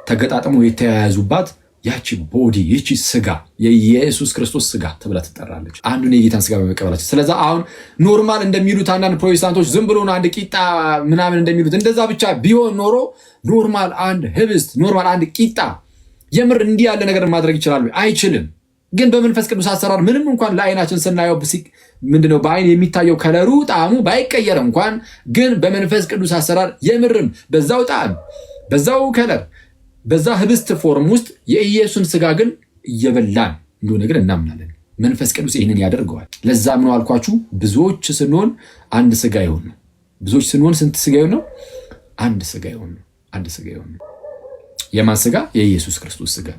ተገጣጥመው የተያያዙባት ያቺ ቦዲ፣ ይቺ ስጋ የኢየሱስ ክርስቶስ ስጋ ተብላ ትጠራለች፣ አንዱን የጌታን ስጋ በመቀበላችን። ስለዚህ አሁን ኖርማል እንደሚሉት አንዳንድ ፕሮቴስታንቶች ዝም ብሎ አንድ ቂጣ ምናምን እንደሚሉት እንደዛ ብቻ ቢሆን ኖሮ ኖርማል አንድ ህብስት፣ ኖርማል አንድ ቂጣ የምር እንዲህ ያለ ነገር ማድረግ ይችላሉ? አይችልም። ግን በመንፈስ ቅዱስ አሰራር ምንም እንኳን ለአይናችን ስናየው ምንድነው በአይን የሚታየው ከለሩ ጣዕሙ ባይቀየር እንኳን ግን በመንፈስ ቅዱስ አሰራር የምርም በዛው ጣዕም በዛው ከለር በዛ ህብስት ፎርም ውስጥ የኢየሱስን ስጋ ግን እየበላን እንደሆነ ግን እናምናለን። መንፈስ ቅዱስ ይህንን ያደርገዋል። ለዛም ነው አልኳችሁ ብዙዎች ስንሆን አንድ ስጋ ይሆን ነው። ብዙዎች ስንሆን ስንት ስጋ ይሆን ነው? አንድ ስጋ ይሆን ነው። አንድ ስጋ ይሆን ነው። የማን ስጋ? የኢየሱስ ክርስቶስ ስጋ።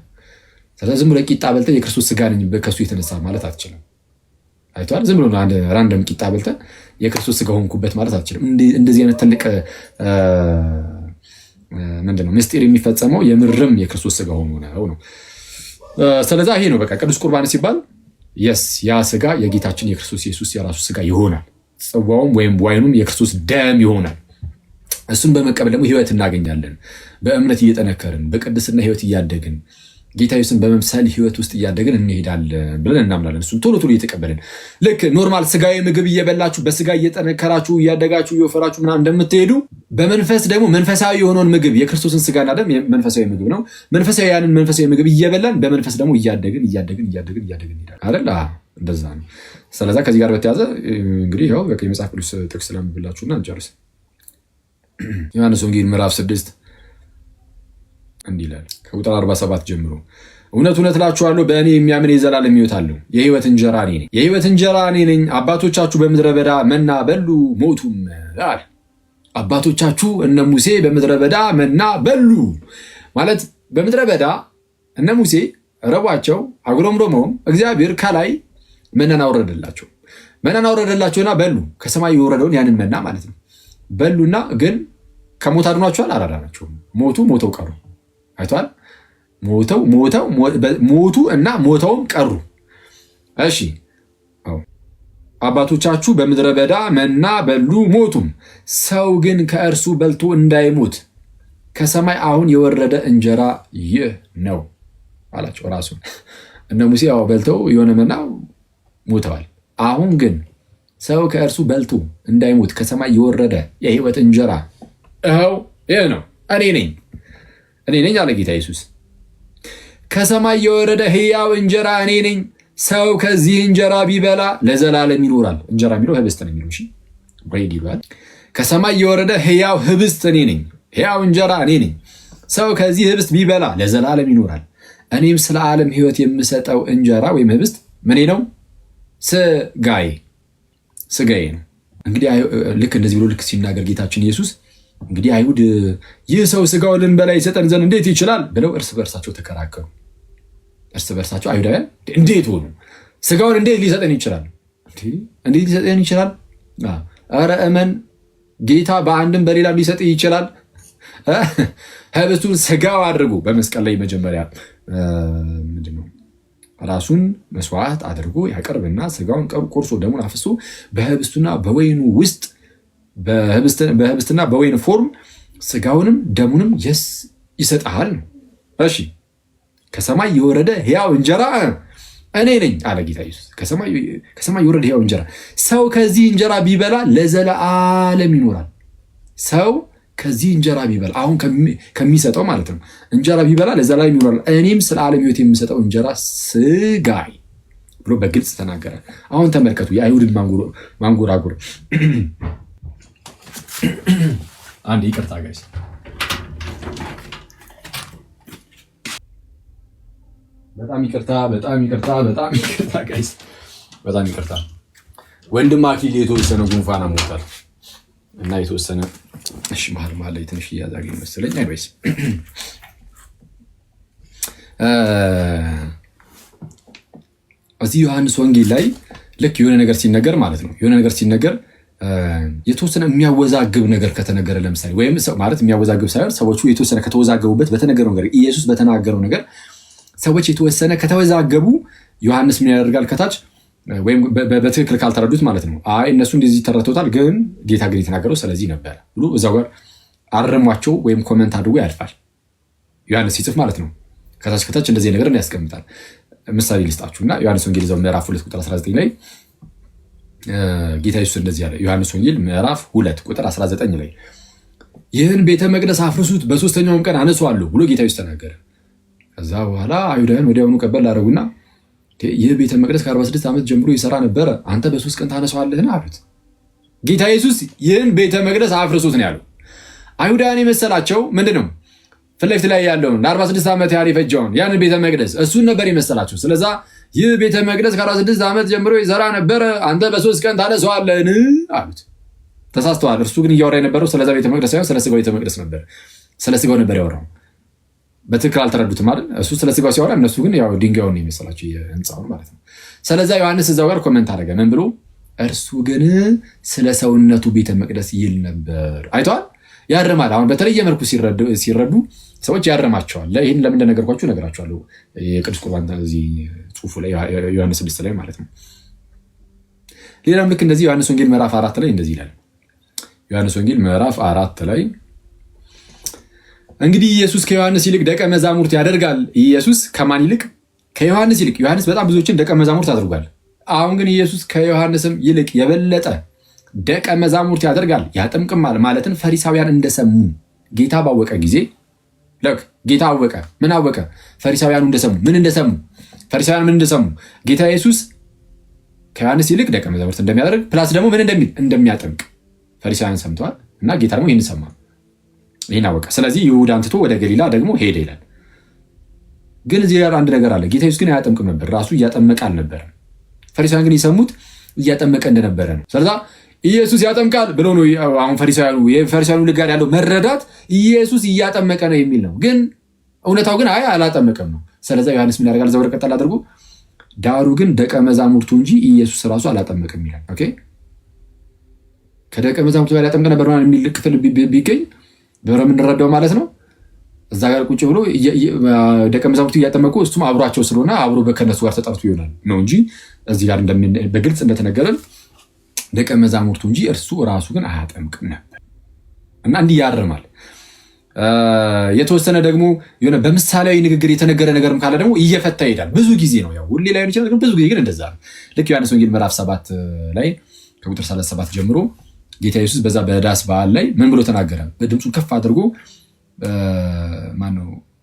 ስለዚህ ዝም ብሎ ቂጣ በልተህ የክርስቶስ ስጋ ነኝ ከሱ የተነሳ ማለት አትችልም። አይቷል። ዝም ብሎ አንድ ራንደም ቂጣ በልተህ የክርስቶስ ስጋ ሆንኩበት ማለት አትችልም። እንደዚህ አይነት ትልቅ ምንድነው ምስጢር የሚፈጸመው የምርም የክርስቶስ ስጋ ሆኖ ነው። ስለዚህ ይሄ ነው በቃ ቅዱስ ቁርባን ሲባል ያ ስጋ የጌታችን የክርስቶስ ኢየሱስ የራሱ ስጋ ይሆናል። ጽዋውም ወይም ዋይኑም የክርስቶስ ደም ይሆናል። እሱን በመቀበል ደግሞ ህይወት እናገኛለን። በእምነት እየጠነከርን በቅድስና ህይወት እያደግን ጌታ ኢየሱስን በመምሰል ህይወት ውስጥ እያደግን እንሄዳለን ብለን እናምናለን። እሱን ቶሎ ቶሎ እየተቀበልን ልክ ኖርማል ስጋዊ ምግብ እየበላችሁ በስጋ እየጠነከራችሁ እያደጋችሁ እየወፈራችሁ ምናምን እንደምትሄዱ በመንፈስ ደግሞ መንፈሳዊ የሆነውን ምግብ የክርስቶስን ስጋና ደም መንፈሳዊ ምግብ ነው። ያንን መንፈሳዊ ምግብ እየበላን በመንፈስ ደግሞ እያደግን እንሄዳለን አይደል? እንደዛ ነው። ስለዛ ከዚህ ጋር በተያዘ እንግዲህ ያው የመጽሐፍ ቅዱስ ጥቅስ ስለምብላችሁና እንጨርስ። ዮሐንስ ወንጌል ምዕራፍ 6 እንዲህ ይላል ከቁጥር 47 ጀምሮ እውነት እውነት እላችኋለሁ በእኔ የሚያምን የዘላለም ሕይወት አለው። የሕይወት እንጀራ እኔ ነኝ። የሕይወት እንጀራ እኔ ነኝ። አባቶቻችሁ በምድረ በዳ መና በሉ ሞቱም አለ። አባቶቻችሁ እነ ሙሴ በምድረ በዳ መና በሉ ማለት በምድረ በዳ እነ ሙሴ ረቧቸው አጉረምርመውም እግዚአብሔር ከላይ መናን አወረደላቸውና በሉ። ከሰማይ የወረደውን ያንን መና ማለት ነው። በሉና ግን ከሞት አድኗቸዋል? አላዳናቸውም። ሞተው ቀሩ። አይቷል። ሞቱ እና ሞተውም ቀሩ። እሺ አባቶቻችሁ በምድረ በዳ መና በሉ ሞቱም፣ ሰው ግን ከእርሱ በልቶ እንዳይሞት ከሰማይ አሁን የወረደ እንጀራ ይህ ነው አላቸው። ራሱ እነ ሙሴ በልተው የሆነ መና ሞተዋል። አሁን ግን ሰው ከእርሱ በልቶ እንዳይሞት ከሰማይ የወረደ የሕይወት እንጀራ ይህ ነው፣ እኔ ነኝ አለ ጌታ ኢየሱስ። ከሰማይ የወረደ ሕያው እንጀራ እኔ ነኝ። ሰው ከዚህ እንጀራ ቢበላ ለዘላለም ይኖራል። እንጀራ የሚለው ህብስት ነው የሚለው። እሺ ብሬድ ይባል። ከሰማይ የወረደ ሕያው ህብስት እኔ ነኝ፣ ሕያው እንጀራ እኔ ነኝ። ሰው ከዚህ ህብስት ቢበላ ለዘላለም ይኖራል። እኔም ስለ ዓለም ሕይወት የምሰጠው እንጀራ ወይም ህብስት ምኔ ነው? ስጋዬ ነው። እንግዲህ ልክ እንደዚህ ብሎ ልክ ሲናገር ጌታችን ኢየሱስ እንግዲህ አይሁድ ይህ ሰው ስጋውን ልንበላ ይሰጠን ዘንድ እንዴት ይችላል ብለው እርስ በርሳቸው ተከራከሩ። አይሁዳውያን እንዴት ሆኑ? ስጋውን እንዴት ሊሰጠን ይችላል? ኧረ እመን ጌታ በአንድም በሌላም ሊሰጥ ይችላል። ህብስቱን ስጋው አድርጎ በመስቀል ላይ መጀመሪያ ምንድነው ራሱን መስዋዕት አድርጎ ያቀርብና ስጋውን ቆርሶ ደሙን አፍሶ በህብስቱና በወይኑ ውስጥ በህብስትና በወይን ፎርም ስጋውንም ደሙንም ይሰጣል። እሺ ከሰማይ የወረደ ሕያው እንጀራ እኔ ነኝ አለ ጌታ ኢየሱስ። ከሰማይ የወረደ ሕያው እንጀራ፣ ሰው ከዚህ እንጀራ ቢበላ ለዘላለም ይኖራል። ሰው ከዚህ እንጀራ ቢበላ አሁን ከሚሰጠው ማለት ነው እንጀራ ቢበላ ለዘላለም ይኖራል። እኔም ስለ ዓለም ሕይወት የምሰጠው እንጀራ ስጋዬ ብሎ በግልጽ ተናገረ። አሁን ተመልከቱ የአይሁድን ማንጎራጉር። አንድ ይቅርታ ጋይስ፣ በጣም ይቅርታ ጋይስ፣ በጣም ይቅርታ። ወንድም አኪል የተወሰነ ጉንፋን አሞታል እና የተወሰነ እሺ መሀል ላይ ትንሽ እያዛገኝ መሰለኝ። አይወይስ እዚህ ዮሐንስ ወንጌል ላይ ልክ የሆነ ነገር ሲነገር ማለት ነው የሆነ ነገር ሲነገር የተወሰነ የሚያወዛግብ ነገር ከተነገረ ለምሳሌ ወይም ማለት የሚያወዛግብ ሳይሆን ሰዎቹ የተወሰነ ከተወዛገቡበት በተነገረው ነገር ኢየሱስ በተናገረው ነገር ሰዎች የተወሰነ ከተወዛገቡ ዮሐንስ ምን ያደርጋል ከታች ወይም በትክክል ካልተረዱት ማለት ነው አይ እነሱ እንደዚህ ተረድተውታል ግን ጌታ ግን የተናገረው ስለዚህ ነበር ብሎ እዛው ጋር አረሟቸው ወይም ኮሜንት አድርጎ ያልፋል ዮሐንስ ሲጽፍ ማለት ነው ከታች እንደዚህ ነገር ያስቀምጣል ምሳሌ ልስጣችሁና ዮሐንስ ወንጌል ዘው ምዕራፍ 2 ቁጥር 19 ላይ ጌታ ኢየሱስ እንደዚህ ያለ ዮሐንስ ወንጌል ምዕራፍ 2 ቁጥር 19 ላይ ይህን ቤተ መቅደስ አፍርሱት በሶስተኛውም ቀን አነሳዋለሁ ብሎ ጌታ ኢየሱስ ተናገረ ከዛ በኋላ አይሁዳውያን ወዲያውኑ ቀበል አደረጉና ይህ ቤተ መቅደስ ከ46 ዓመት ጀምሮ ይሰራ ነበረ አንተ በ3 ቀን ታነሳዋለህን አሉት ጌታ ኢየሱስ ይህን ቤተ መቅደስ አፍርሱት ነው ያለው አይሁዳውያን የመሰላቸው ምንድነው ፍለፊት ላይ ያለውን ለ46 ዓመት ያህል የፈጀውን ያን ቤተ መቅደስ እሱን ነበር የመሰላቸው ስለዛ ይህ ቤተ መቅደስ ከ46 ዓመት ጀምሮ ይሰራ ነበረ አንተ በ3 ቀን ታነሳዋለህን አሉት ተሳስተዋል እርሱ ግን እያወራ የነበረው ስለዛ ቤተ መቅደስ ሳይሆን ስለ ስጋው ቤተ መቅደስ ነበር ስለ ስጋው ነበር ያወራው በትክክል አልተረዱትም አይደል እሱ ስለ ስጋው ሲያወራ እነሱ ግን ያው ድንጋዩን ነው የመሰላቸው የህንጻውን ማለት ነው ስለዛ ዮሐንስ እዛው ጋር ኮሜንት አደረገ ምን ብሎ እርሱ ግን ስለ ሰውነቱ ቤተ መቅደስ ይል ነበር አይተዋል ያርማል አሁን በተለየ መልኩ ሲረዱ ሰዎች ያርማቸዋል ይሄን ለምን እንደነገርኳችሁ ነገራችኋለሁ የቅዱስ ቁርባን እዚህ ጽሁፉ ላይ ዮሐንስ 6 ላይ ማለት ነው ሌላም ልክ እንደዚህ ዮሐንስ ወንጌል ምዕራፍ 4 ላይ እንደዚህ ይላል ዮሐንስ ወንጌል ምዕራፍ 4 ላይ እንግዲህ ኢየሱስ ከዮሐንስ ይልቅ ደቀ መዛሙርት ያደርጋል ኢየሱስ ከማን ይልቅ ከዮሐንስ ይልቅ ዮሐንስ በጣም ብዙዎችን ደቀ መዛሙርት አድርጓል አሁን ግን ኢየሱስ ከዮሐንስም ይልቅ የበለጠ ደቀ መዛሙርት ያደርጋል ያጠምቅማል ማለትን ፈሪሳውያን እንደሰሙ ጌታ ባወቀ ጊዜ ለክ ጌታ አወቀ ምን አወቀ ፈሪሳውያኑ እንደሰሙ ፈሪሳውያን ምን እንደሰሙ ጌታ ኢየሱስ ከዮሐንስ ይልቅ ደቀ መዛሙርት እንደሚያደርግ ፕላስ ደግሞ ምን እንደሚያጠምቅ ፈሪሳውያን ሰምተዋል እና ጌታ ደግሞ ይህን ሰማ ይህን አወቀ ስለዚህ ይሁዳን ትቶ ወደ ገሊላ ደግሞ ሄደ ይላል ግን እዚህ ጋር አንድ ነገር አለ ጌታ ኢየሱስ ግን አያጠምቅም ነበር ራሱ እያጠመቀ አልነበረ ፈሪሳውያን ግን የሰሙት እያጠመቀ እንደነበረ ነው ስለዚህ ኢየሱስ ያጠምቃል ብሎ ነው አሁን ፈሪሳውያኑ ልጋር ያለው መረዳት ኢየሱስ እያጠመቀ ነው የሚል ነው ግን እውነታው ግን አላጠመቀም ነው ስለዚህ ዮሐንስ ምን ያደርጋል ዘወር ቀጠል አድርጎ ዳሩ ግን ደቀ መዛሙርቱ እንጂ ኢየሱስ ራሱ አላጠመቀም ይላል ኦኬ ከደቀ መዛሙርቱ ጋር ያጠምቀ ነበር ማለት የሚል ክፍል ቢገኝ በረ ምን እንረዳው ማለት ነው እዛ ጋር ቁጭ ብሎ ደቀ መዛሙርቱ እያጠመቁ እሱም አብሯቸው ስለሆነ አብሮ በከነሱ ጋር ተጠርቶ ይሆናል ነው እንጂ እዚህ ጋር በግልጽ እንደተነገረን ደቀ መዛሙርቱ እንጂ እርሱ ራሱ ግን አያጠምቅም ነበር እና እንዲህ ያርማል የተወሰነ ደግሞ የሆነ በምሳሌያዊ ንግግር የተነገረ ነገርም ካለ ደግሞ እየፈታ ይሄዳል ብዙ ጊዜ ነው ያው ሁሌ ላይ ይችላል ግን ብዙ ጊዜ ግን እንደዛ ነው ልክ ዮሐንስ ወንጌል ምዕራፍ 7 ላይ ከቁጥር 37 ጀምሮ ጌታ ኢየሱስ በዛ በዳስ በዓል ላይ ምን ብሎ ተናገረ በድምፁ ከፍ አድርጎ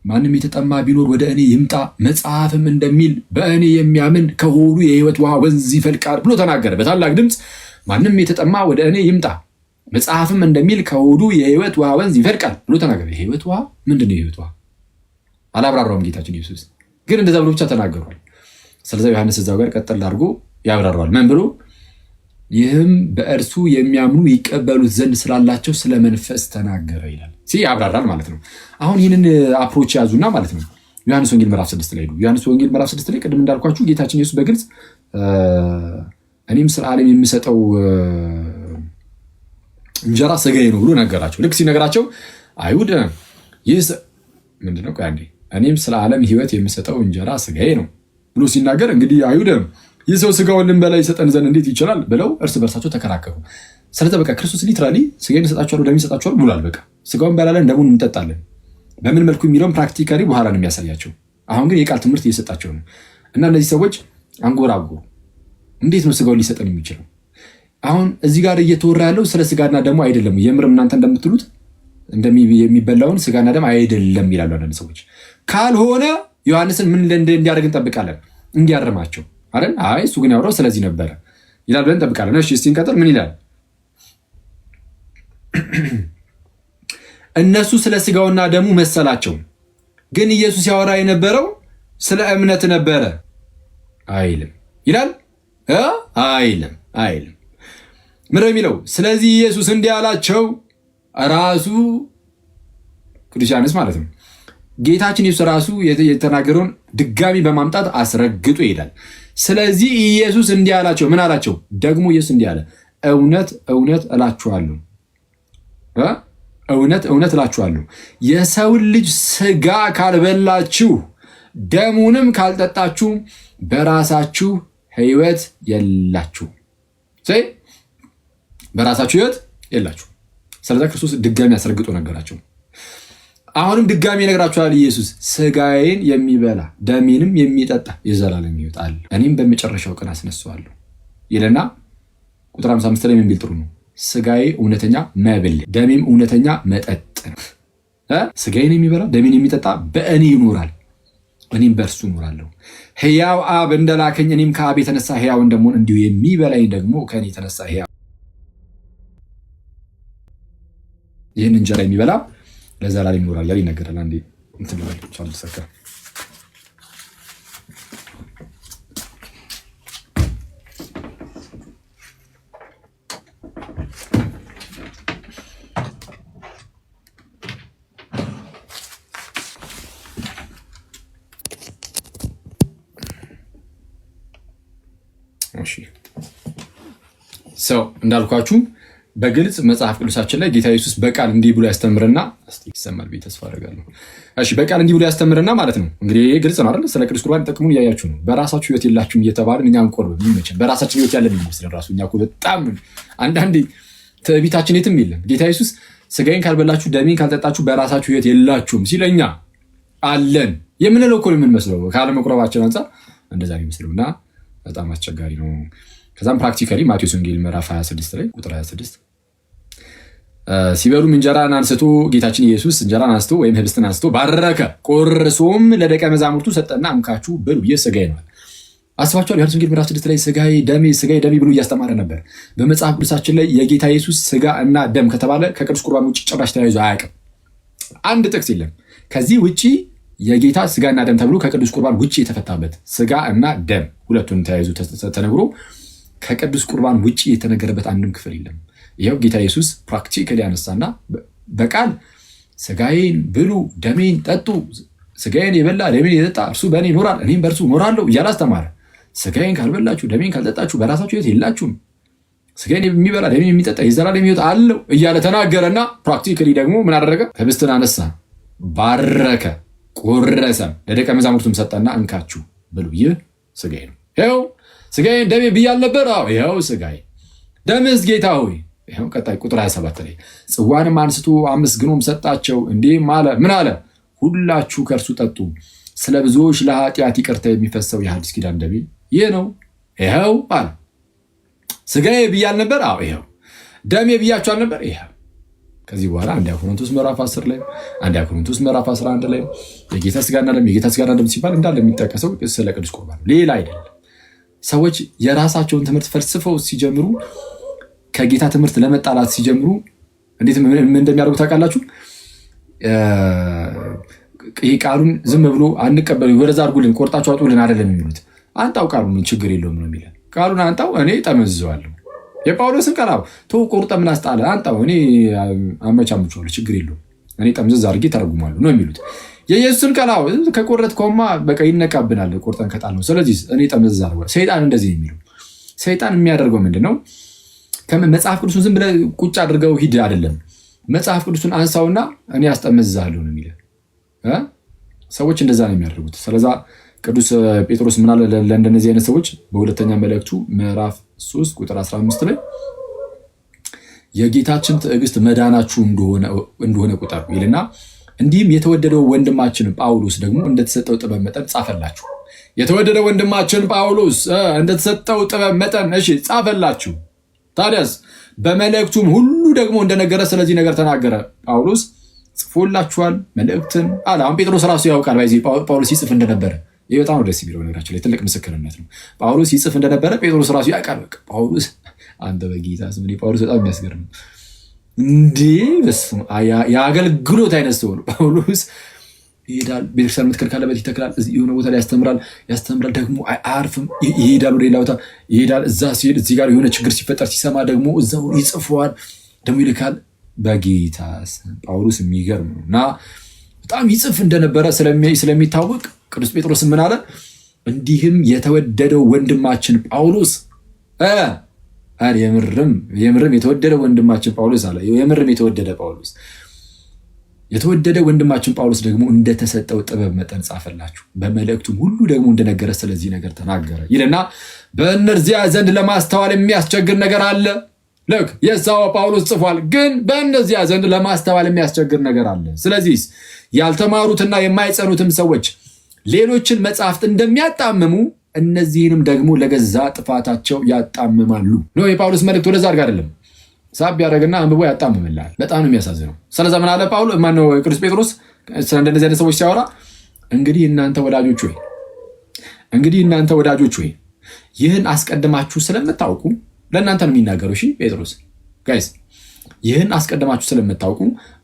ማንም የተጠማ ቢኖር ወደ እኔ ይምጣ መጽሐፍም እንደሚል በእኔ የሚያምን ከሆዱ የሕይወት ውሃ ወንዝ ይፈልቃል ብሎ ተናገረ በታላቅ ድምፅ ማንም የተጠማ ወደ እኔ ይምጣ መጽሐፍም እንደሚል ከሆዱ የሕይወት ውሃ ወንዝ ይፈልቃል ብሎ ተናገረ የሕይወት ውሃ ምንድነው የሕይወት ውሃ አላብራራውም ጌታችን ኢየሱስ ግን እንደዛ ብሎ ብቻ ተናገሯል ስለዚህ ዮሐንስ እዛው ጋር ቀጥል አድርጎ ያብራራዋል ምን ብሎ ይህም በእርሱ የሚያምኑ ይቀበሉት ዘንድ ስላላቸው ስለ መንፈስ ተናገረ ይላል ያብራራል ማለት ነው አሁን ይህንን አፕሮች ያዙና ማለት ነው ዮሐንስ ወንጌል ምዕራፍ 6 ላይ ዮሐንስ ወንጌል ምዕራፍ 6 ላይ ቅድም እንዳልኳችሁ ጌታችን ኢየሱስ በግልጽ እኔም ስለ ዓለም የምሰጠው እንጀራ ስጋዬ ነው ብሎ ነገራቸው ልክ ሲነገራቸው አይሁድ ይህ ምንድነው እኔም ስለ ዓለም ሕይወት የምሰጠው እንጀራ ስጋዬ ነው ብሎ ሲናገር እንግዲህ አይሁድ ይህ ሰው ስጋውን ልንበላ ይሰጠን ዘንድ እንዴት ይችላል ብለው እርስ በርሳቸው ተከራከሩ ስለዚህ በቃ ክርስቶስ ሊትራሊ ስጋዬን እሰጣቸዋለሁ ደሜን እሰጣቸዋለሁ ብሏል በቃ ስጋውን እንበላለን ደሙን እንጠጣለን በምን መልኩ የሚለውን ፕራክቲካሊ በኋላ ነው የሚያሳያቸው አሁን ግን የቃል ትምህርት እየሰጣቸው ነው እና እነዚህ ሰዎች አንጎራጎሩ እንዴት ነው ስጋውን ሊሰጠን የሚችለው አሁን እዚህ ጋር እየተወራ ያለው ስለ ስጋና ደሙ አይደለም የምርም እናንተ እንደምትሉት የሚበላውን ስጋና ደም አይደለም ይላሉ አንዳንድ ሰዎች ካልሆነ ዮሐንስን ምን እንዲያደርግ እንጠብቃለን እንዲያርማቸው አይደል አይ እሱ ግን ያወራው ስለዚህ ነበር ይላል ብለን እንጠብቃለን እሺ እስቲ እንቀጥል ምን ይላል እነሱ ስለ ስጋውና ደሙ መሰላቸው ግን ኢየሱስ ያወራ የነበረው ስለ እምነት ነበረ አይልም ይላል አይልም ምንድነው የሚለው ስለዚህ ኢየሱስ እንዲህ አላቸው ራሱ ቅዱስ ዮሐንስ ማለት ነው ጌታችን ኢየሱስ ራሱ የተናገረውን ድጋሚ በማምጣት አስረግጦ ይሄዳል። ስለዚህ ኢየሱስ እንዲህ አላቸው። ምን አላቸው? ደግሞ ኢየሱስ እንዲህ አለ፣ እውነት እውነት እላችኋለሁ፣ እውነት እውነት እላችኋለሁ የሰውን ልጅ ስጋ ካልበላችሁ ደሙንም ካልጠጣችሁ በራሳችሁ ሕይወት የላችሁ። በራሳችሁ ሕይወት የላችሁ። ስለዛ ክርስቶስ ድጋሚ አስረግጦ ነገራቸው። አሁንም ድጋሚ ይነግራችኋል ኢየሱስ፣ ስጋዬን የሚበላ ደሜንም የሚጠጣ የዘላለም ሕይወት አለ፣ እኔም በመጨረሻው ቀን አስነሳዋለሁ ይልና ቁጥር 55 ላይ ምን ቢል ጥሩ ነው? ስጋዬ እውነተኛ መብል ደሜም እውነተኛ መጠጥ ነው። ስጋዬን የሚበላ ደሜን የሚጠጣ በእኔ ይኖራል፣ እኔም በእርሱ እኖራለሁ። ሕያው አብ እንደላከኝ እኔም ከአብ የተነሳ ሕያው እንደምሆን እንዲሁ የሚበላኝ ደግሞ ከእኔ የተነሳ ሕያው። ይህን እንጀራ የሚበላ ለዘላለም ይኖራል ያለ ይነገራል። አንዴ እንትን ላይ ቻል ሰከ ሰው እንዳልኳችሁ በግልጽ መጽሐፍ ቅዱሳችን ላይ ጌታ ኢየሱስ በቃል እንዲህ ብሎ ያስተምርና ይሰማል ብዬ ተስፋ አደርጋለሁ። እሺ በቃል እንዲህ ብሎ ያስተምርና ማለት ነው እንግዲህ ግልጽ ነው አይደል? ስለ ቅዱስ ቁርባን ጥቅሙን እያያችሁ ነው። በራሳችሁ ሕይወት የላችሁም እየተባልን እኛ አንቆርብም። ይመቸን። በራሳችን ሕይወት ያለን ይመስለን ራሱ እኛ እኮ በጣም አንዳንዴ ትዕቢታችን የትም የለም። ጌታ ኢየሱስ ስጋዬን ካልበላችሁ ደሜን ካልጠጣችሁ በራሳችሁ ሕይወት የላችሁም ሲለኛ አለን የምንለው እኮ የምንመስለው ካለመቁረባችን አንጻር እንደዛ ነው የሚመስለው እና በጣም አስቸጋሪ ነው። ከዛም ፕራክቲካሊ ማቴዎስ ወንጌል ምዕራፍ 26 ላይ ቁጥር 26 ሲበሉም እንጀራን አንስቶ ጌታችን ኢየሱስ እንጀራን አንስቶ ወይም ህብስትን አንስቶ ባረከ፣ ቆርሶም ለደቀ መዛሙርቱ ሰጠና እንካችሁ ብሉ ይህ ሥጋዬ ነው። አስባችኋል? ዮሐንስ ወንጌል ምዕራፍ 6 ላይ ሥጋዬ ደሜ ብሎ እያስተማረ ነበር። በመጽሐፍ ቅዱሳችን ላይ የጌታ ኢየሱስ ሥጋ እና ደም ከተባለ ከቅዱስ ቁርባን ውጭ ጭራሽ ተያይዞ አያውቅም። አንድ ጥቅስ የለም ከዚህ ውጭ የጌታ ሥጋና ደም ተብሎ ከቅዱስ ቁርባን ውጭ የተፈታበት ሥጋ እና ደም ሁለቱን ተያይዞ ተነግሮ ከቅዱስ ቁርባን ውጭ የተነገረበት አንድም ክፍል የለም። ይኸው ጌታ ኢየሱስ ፕራክቲካሊ ያነሳና በቃል ሥጋዬን ብሉ ደሜን ጠጡ፣ ሥጋዬን የበላ ደሜን የጠጣ እርሱ በእኔ ይኖራል እኔም በእርሱ እኖራለሁ እያለ አስተማረ። ሥጋዬን ካልበላችሁ ደሜን ካልጠጣችሁ በራሳችሁ ሕይወት የላችሁም፣ ሥጋዬን የሚበላ ደሜን የሚጠጣ የዘላለም ሕይወት አለው እያለ ተናገረና ፕራክቲካሊ ደግሞ ምን አደረገ? ህብስትን አነሳ፣ ባረከ፣ ቆረሰም፣ ለደቀ መዛሙርቱም ሰጠና እንካችሁ ብሉ ይህ ሥጋዬ ነው። ይኸው ሥጋዬን ደሜ ብያል ነበር። ይኸው ሥጋዬ ደምስ ጌታ ሆይ። ይኸው ቀጣይ ቁጥር 27 ላይ ጽዋንም አንስቶ አመስግኖም ሰጣቸው፣ እንዲህም አለ። ምን አለ? ሁላችሁ ከእርሱ ጠጡ፣ ስለ ብዙዎች ለኃጢአት ይቅርታ የሚፈሰው የሐዲስ ኪዳን ደሜ ይህ ነው። ይኸው አለ። ሥጋዬ ብያል ነበር። ይኸው ደሜ ብያችሁ አልነበር? ይኸው። ከዚህ በኋላ አንደኛ ቆሮንቶስ ምዕራፍ 10 ላይ አንደኛ ቆሮንቶስ ምዕራፍ 11 ላይ የጌታ ሥጋና ደም የጌታ ሥጋና ደም ሲባል እንዳለ የሚጠቀሰው ስለ ቅዱስ ቁርባን ሌላ አይደለም። ሰዎች የራሳቸውን ትምህርት ፈልስፈው ሲጀምሩ ከጌታ ትምህርት ለመጣላት ሲጀምሩ እንዴት ምን እንደሚያደርጉ ታውቃላችሁ? ይህ ቃሉን ዝም ብሎ አንቀበሉ ወደዛ አድርጉልን ቆርጣችሁ አውጡልን አይደለም የሚሉት። አንጣው ቃሉን ችግር የለውም ነው የሚለን። ቃሉን አንጣው እኔ ጠመዝዘዋለሁ። የጳውሎስን ቃል ተው ቆርጠ ምን አስጣለ አንጣው እኔ አመቻምቻለሁ ችግር የለውም እኔ ጠምዘዝ አድርጌ ተረጉማለሁ ነው የሚሉት። የኢየሱስን ቃል ከቆረጥከውማ በቃ ይነቃብናል ቆርጠን ከጣልነው። ስለዚህ እኔ ጠምዘዝ አድርጓል። ሰይጣን እንደዚህ ነው የሚለው። ሰይጣን የሚያደርገው ምንድን ነው? መጽሐፍ ቅዱስን ዝም ብለህ ቁጭ አድርገው ሂድ አይደለም። መጽሐፍ ቅዱስን አንሳውና እኔ አስጠመዝዛለሁ ነው የሚለው። ሰዎች እንደዛ ነው የሚያደርጉት። ስለዛ ቅዱስ ጴጥሮስ ምን አለ ለእንደነዚህ አይነት ሰዎች በሁለተኛ መልእክቱ ምዕራፍ 3 ቁጥር 15 ላይ የጌታችን ትዕግስት መዳናችሁ እንደሆነ ቁጠሩ ይልና እንዲህም የተወደደው ወንድማችን ጳውሎስ ደግሞ እንደተሰጠው ጥበብ መጠን ጻፈላችሁ። የተወደደው ወንድማችን ጳውሎስ እንደተሰጠው ጥበብ መጠን ጻፈላችሁ። ታዲያስ በመልእክቱም ሁሉ ደግሞ እንደነገረ ስለዚህ ነገር ተናገረ። ጳውሎስ ጽፎላችኋል መልእክትን አለ። አሁን ጴጥሮስ ራሱ ያውቃል ጳውሎስ ይጽፍ እንደነበረ። ይህ በጣም ደስ የሚለው ነገራችን ላይ ትልቅ ምስክርነት ነው። ጳውሎስ ይጽፍ እንደነበረ ጴጥሮስ ራሱ ያውቃል። ጳውሎስ አንተ በጌታ ስም ጳውሎስ በጣም የሚያስገርም እንዴ! የአገልግሎት አይነት ሰው ነው ጳውሎስ። ይሄዳል፣ ቤተክርስቲያን የምትከል ካለበት ይተክላል፣ የሆነ ቦታ ላይ ያስተምራል፣ ደግሞ አያርፍም። ይሄዳል ወደ ሌላ ቦታ ይሄዳል። እዛ ሲሄድ እዚህ ጋር የሆነ ችግር ሲፈጠር ሲሰማ ደግሞ እዛው ይጽፈዋል፣ ደግሞ ይልካል። በጌታ ጳውሎስ የሚገርም ነው እና በጣም ይጽፍ እንደነበረ ስለሚታወቅ ቅዱስ ጴጥሮስ ምን አለ? እንዲህም የተወደደው ወንድማችን ጳውሎስ የምርም የተወደደ ወንድማችን ጳውሎስ አለ። የምርም የተወደደ ወንድማችን ጳውሎስ ደግሞ እንደተሰጠው ጥበብ መጠን ጻፈላችሁ፣ በመልእክቱም ሁሉ ደግሞ እንደነገረ ስለዚህ ነገር ተናገረ ይልና በእነዚያ ዘንድ ለማስተዋል የሚያስቸግር ነገር አለ። ልክ የዛው ጳውሎስ ጽፏል፣ ግን በእነዚያ ዘንድ ለማስተዋል የሚያስቸግር ነገር አለ። ስለዚህ ያልተማሩትና የማይጸኑትም ሰዎች ሌሎችን መጽሐፍት እንደሚያጣምሙ እነዚህንም ደግሞ ለገዛ ጥፋታቸው ያጣምማሉ። የጳውሎስ መልእክት ወደዛ አድርግ አይደለም፣ ሳብ ያደረግና አንብቦ ያጣምምላል። በጣም ነው የሚያሳዝነው። ስለዛ ምን አለ ማነው ቅዱስ ጴጥሮስ ስለ እንደነዚህ አይነት ሰዎች ሲያወራ እንግዲህ እናንተ ወዳጆች ሆይ ይህን አስቀድማችሁ ስለምታውቁ ለእናንተ ነው የሚናገሩ። እሺ ጴጥሮስ ጋይስ ይህን አስቀድማችሁ ስለምታውቁ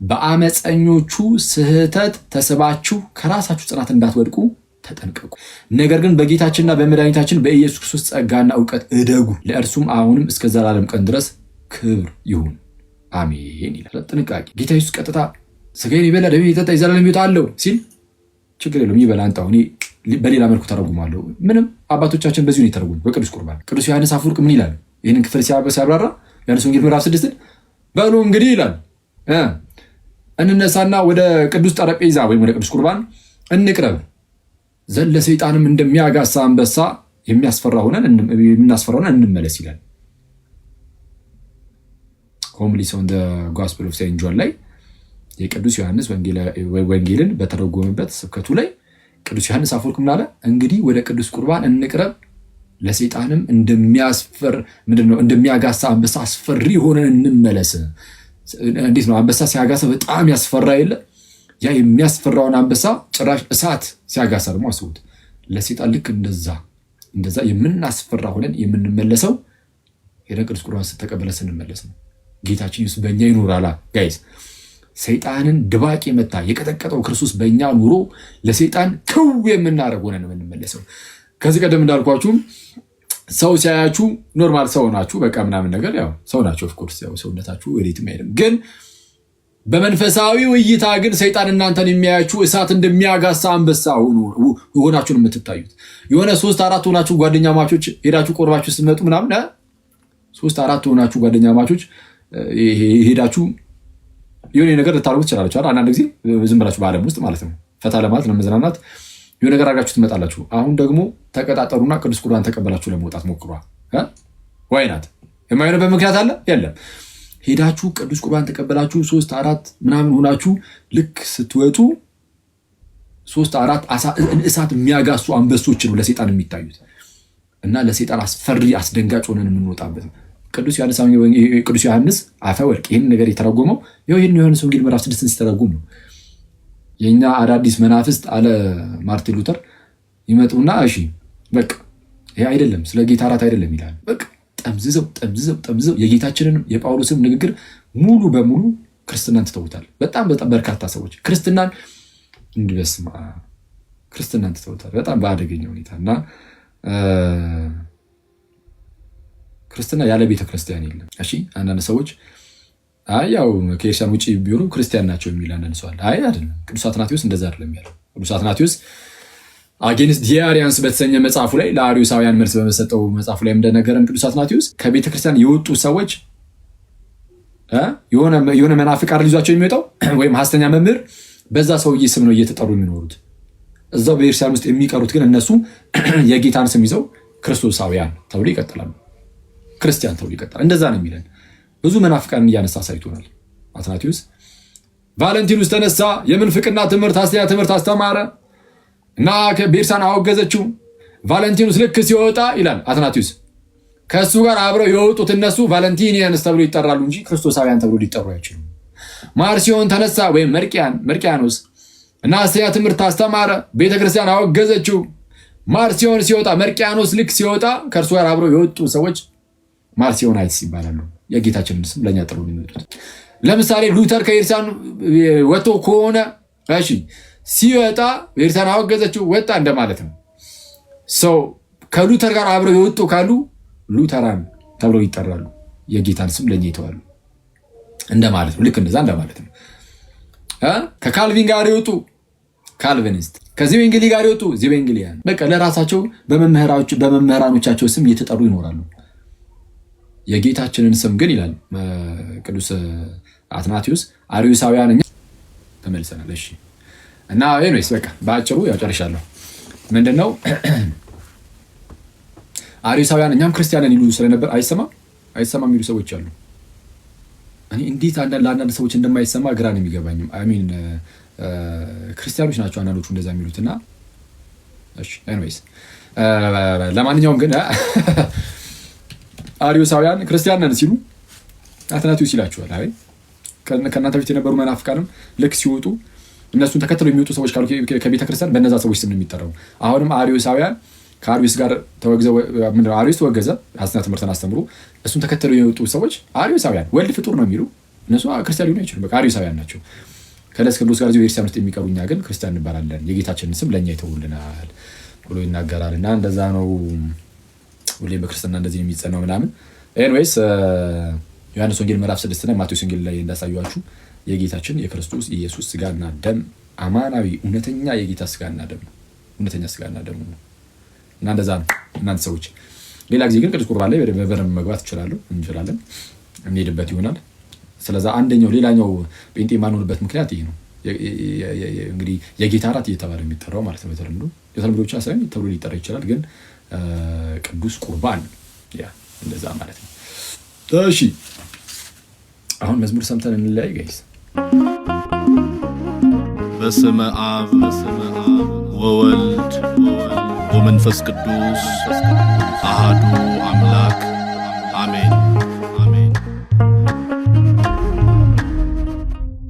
በአመፀኞቹ ስህተት ተስባችሁ ከራሳችሁ ጽናት እንዳትወድቁ ተጠንቀቁ። ነገር ግን በጌታችንና በመድኃኒታችን በኢየሱስ ክርስቶስ ጸጋና እውቀት እደጉ፣ ለእርሱም አሁንም እስከ ዘላለም ቀን ድረስ ክብር ይሁን አሜን ይላል። ጥንቃቄ። ጌታ ኢየሱስ ቀጥታ ስጋዬን የሚበላ ደሜን የሚጠጣ የዘላለም ሕይወት አለው ሲል ችግር የለውም ይበላ አንጣው፣ እኔ በሌላ መልኩ ተረጉማለሁ። ምንም አባቶቻችን በዚሁ ነው የተረጉሙ በቅዱስ ቁርባን። ቅዱስ ዮሐንስ አፈወርቅ ምን ይላል? ይህንን ክፍል ሲያብራራ ዮሐንስ ወንጌል ምዕራፍ 6 በሉ እንግዲህ ይላል እንነሳና ወደ ቅዱስ ጠረጴዛ ወይም ወደ ቅዱስ ቁርባን እንቅረብ ዘንድ ለሰይጣንም እንደሚያጋሳ አንበሳ የምናስፈራ ሆነን እንመለስ ይላል። ሆምሊስ ኦን ዘ ጎስፔል ኦፍ ሴንት ጆን ላይ የቅዱስ ዮሐንስ ወንጌልን በተረጎመበት ስብከቱ ላይ ቅዱስ ዮሐንስ አፈወርቅ ምን አለ? እንግዲህ ወደ ቅዱስ ቁርባን እንቅረብ ለሰይጣንም እንደሚያጋሳ አንበሳ አስፈሪ ሆነን እንመለስ። እንዴት ነው አንበሳ ሲያጋሳ በጣም ያስፈራ የለ? ያ የሚያስፈራውን አንበሳ ጭራሽ እሳት ሲያጋሳ ደግሞ አስቡት። ለሰይጣን ልክ እንደዛ የምናስፈራ ሆነን የምንመለሰው ሄደን ቅዱስ ቁርባን ስተቀበለ ስንመለስ ነው። ጌታችን ኢየሱስ በእኛ ይኖራላ ጋይስ። ሰይጣንን ድባቅ የመታ የቀጠቀጠው ክርስቶስ በእኛ ኑሮ ለሰይጣን ክው የምናደርግ ሆነን የምንመለሰው። ከዚህ ቀደም እንዳልኳችሁም ሰው ሲያያችሁ ኖርማል ሰው ናችሁ በቃ ምናምን ነገር ያው ሰው ናችሁ። ኦፍኮርስ ያው ሰውነታችሁ ወዴትም አይሄድም። ግን በመንፈሳዊ እይታ ግን ሰይጣን እናንተን የሚያያችሁ እሳት እንደሚያጋሳ አንበሳ ሆናችሁ ነው የምትታዩት። የሆነ 3-4 ሆናችሁ ጓደኛ ማቾች ሄዳችሁ ቆርባችሁ ስትመጡ ምናምን 3-4 ሆናችሁ ጓደኛ ማቾች ሄዳችሁ የሆነ ነገር ልታደርጉ ትችላላችሁ። አንዳንድ ጊዜ ዝም ብላችሁ በዓለም ውስጥ ማለት ነው ፈታ ለማለት ለመዝናናት የሆነ ነገር አድርጋችሁ ትመጣላችሁ። አሁን ደግሞ ተቀጣጠሩና ቅዱስ ቁርባን ተቀበላችሁ ለመውጣት ሞክሯ ዋይናት የማይሆንበት ምክንያት አለ የለም። ሄዳችሁ ቅዱስ ቁርባን ተቀበላችሁ 3-4 ምናምን ሆናችሁ ልክ ስትወጡ 3-4 እሳት የሚያጋሱ አንበሶች ነው ለሰይጣን የሚታዩት እና ለሰይጣን አስፈሪ አስደንጋጭ ሆነን የምንወጣበት ቅዱስ ዮሐንስ አፈወርቅ ይህን ነገር የተረጎመው ይህን ዮሐንስ ወንጌል ምዕራፍ 6 ሲተረጉም ነው። የኛ አዳዲስ መናፍስት አለ ማርቲን ሉተር ይመጡና እሺ በቃ ይሄ አይደለም ስለ ጌታ እራት አይደለም ይላል። በቃ ጠምዝዘው የጌታችንን የጳውሎስን ንግግር ሙሉ በሙሉ ክርስትናን ትተውታል። በጣም በርካታ ሰዎች ክርስትናን ትተውታል በጣም በአደገኛ ሁኔታ እና ክርስትና ያለ ቤተ ክርስቲያን የለም። እሺ አንዳንድ ሰዎች ያው ከኤርሳን ውጪ ቢሆኑ ክርስቲያን ናቸው የሚል አንዳንድ ሰው አለ። አይደለም። ቅዱስ አትናቴዎስ እንደዛ አይደለም ያለው። ቅዱስ አትናቴዎስ አጌንስት ዲያሪያንስ በተሰኘ መጽሐፉ ላይ ለአርዮሳውያን መልስ በመሰጠው መጽሐፉ ላይ እንደነገረን ቅዱስ አትናቴዎስ ከቤተ ክርስቲያን የወጡ ሰዎች የሆነ መናፍቅ አይደል ይዟቸው የሚወጣው ወይም ሐሰተኛ መምህር በዛ ሰውዬ ስም ነው እየተጠሩ የሚኖሩት። እዛው በኤርሳን ውስጥ የሚቀሩት ግን እነሱ የጌታን ስም ይዘው ክርስቶሳውያን ተብሎ ይቀጥላሉ። ክርስቲያን ተብሎ ይቀጥላል። እንደዛ ነው የሚለን። ብዙ መናፍቃንን እያነሳ ሳይቶናል አትናቴዎስ። ቫለንቲኑስ ተነሳ፣ የምንፍቅና ትምህርት ሐሰተኛ ትምህርት አስተማረ እና ቤርሳን አወገዘችው። ቫለንቲኑስ ልክ ሲወጣ ይላል አትናቴዎስ ከእሱ ጋር አብረው የወጡት እነሱ ቫለንቲኒያንስ ተብሎ ይጠራሉ እንጂ ክርስቶሳውያን ተብሎ ሊጠሩ አይችሉም። ማርሲዮን ተነሳ ወይም መርቂያኖስ እና ሐሰተኛ ትምህርት አስተማረ፣ ቤተክርስቲያን አወገዘችው። ማርሲዮን ሲወጣ መርቂያኖስ ልክ ሲወጣ ከእርሱ ጋር አብረው የወጡ ሰዎች ማርሲዮናይትስ ይባላሉ። የጌታችንን ስም ለእኛ ጥሩ የሚመጡት። ለምሳሌ ሉተር ከኤርሳን ወጥቶ ከሆነ እሺ ሲወጣ ኤርሳን አወገዘችው ወጣ እንደማለት ነው። ሰው ከሉተር ጋር አብረው የወጡ ካሉ ሉተራን ተብለው ይጠራሉ። የጌታን ስም ለእኛ ይተዋሉ። እንደማለት ነው። ልክ እንደዛ እንደማለት ነው። ከካልቪን ጋር የወጡ ካልቪኒስት፣ ከዚዌንግሊ ጋር የወጡ ዚዌንግሊያን፣ በቃ ለራሳቸው በመምህራኖቻቸው ስም እየተጠሩ ይኖራሉ። የጌታችንን ስም ግን ይላል ቅዱስ አትናቴዎስ አርዮሳውያን እኛ ተመልሰናል። እሺ እና ኤኒዌይስ በቃ በአጭሩ ያው ጨርሻለሁ። ምንድነው አርዮሳውያን እኛም ክርስቲያንን ይሉ ስለነበር አይሰማም የሚሉ ሰዎች አሉ። እኔ እንዴት ለአንዳንድ ሰዎች እንደማይሰማ ግራ ነው የሚገባኝም። አሚን ክርስቲያኖች ናቸው አንዳንዶቹ እንደዛ የሚሉትና እሺ ኤኒዌይስ ለማንኛውም ግን አርዮሳውያን ክርስቲያን ነን ሲሉ አትናቴዎስ ይላቸዋል። አይ ከእናንተ በፊት የነበሩ መናፍቃንም ልክ ሲወጡ እነሱን ተከትለው የሚወጡ ሰዎች ካሉ ከቤተ ክርስቲያን በእነዛ ሰዎች ስም ነው የሚጠራው። አሁንም አርዮሳውያን ከአርዮስ ጋር ተወግዘው አርዮስ ተወገዘ ሐሰተኛ ትምህርትን አስተምሮ እሱን ተከትለው የወጡ ሰዎች አርዮሳውያን ወልድ ፍጡር ነው የሚሉ እነሱ ክርስቲያን ሊሆኑ አይችሉም። በቃ አርዮሳውያን ናቸው። ከዕለት ክርስቶስ ጋር ቤተክርስቲያን ውስጥ የሚቀሩ እኛ ግን ክርስቲያን እንባላለን፣ የጌታችንን ስም ለእኛ ይተውልናል ብሎ ይናገራል። እና እንደዛ ነው ሁሌም በክርስትና እንደዚህ የሚጸናው ምናምን። ኤኒዌይስ ዮሐንስ ወንጌል ምዕራፍ 6 እና ማቴዎስ ወንጌል ላይ እንዳሳዩአችሁ የጌታችን የክርስቶስ ኢየሱስ ስጋና ደም አማናዊ እውነተኛ የጌታ ስጋና ደም ነው። እውነተኛ ስጋና ደም ነው እና እንደዛ ነው። እናንተ ሰዎች ሌላ ጊዜ ግን ቅዱስ ቁርባን ላይ በደንብ መግባት እንችላለን፣ እንሄድበት ይሆናል። ስለዛ አንደኛው ሌላኛው ጴንጤ የማንሆንበት ምክንያት ይሄ ነው። እንግዲህ የጌታ እራት እየተባለ የሚጠራው ማለት ነው። በተለምዶ ብቻ ሳይሆን ተብሎ ሊጠራ ይችላል፣ ግን ቅዱስ ቁርባን ያ እንደዛ ማለት ነው። እሺ አሁን መዝሙር ሰምተን እንለያይ ጋይስ። በስመ አብ ወወልድ ወመንፈስ ቅዱስ አሃዱ አምላክ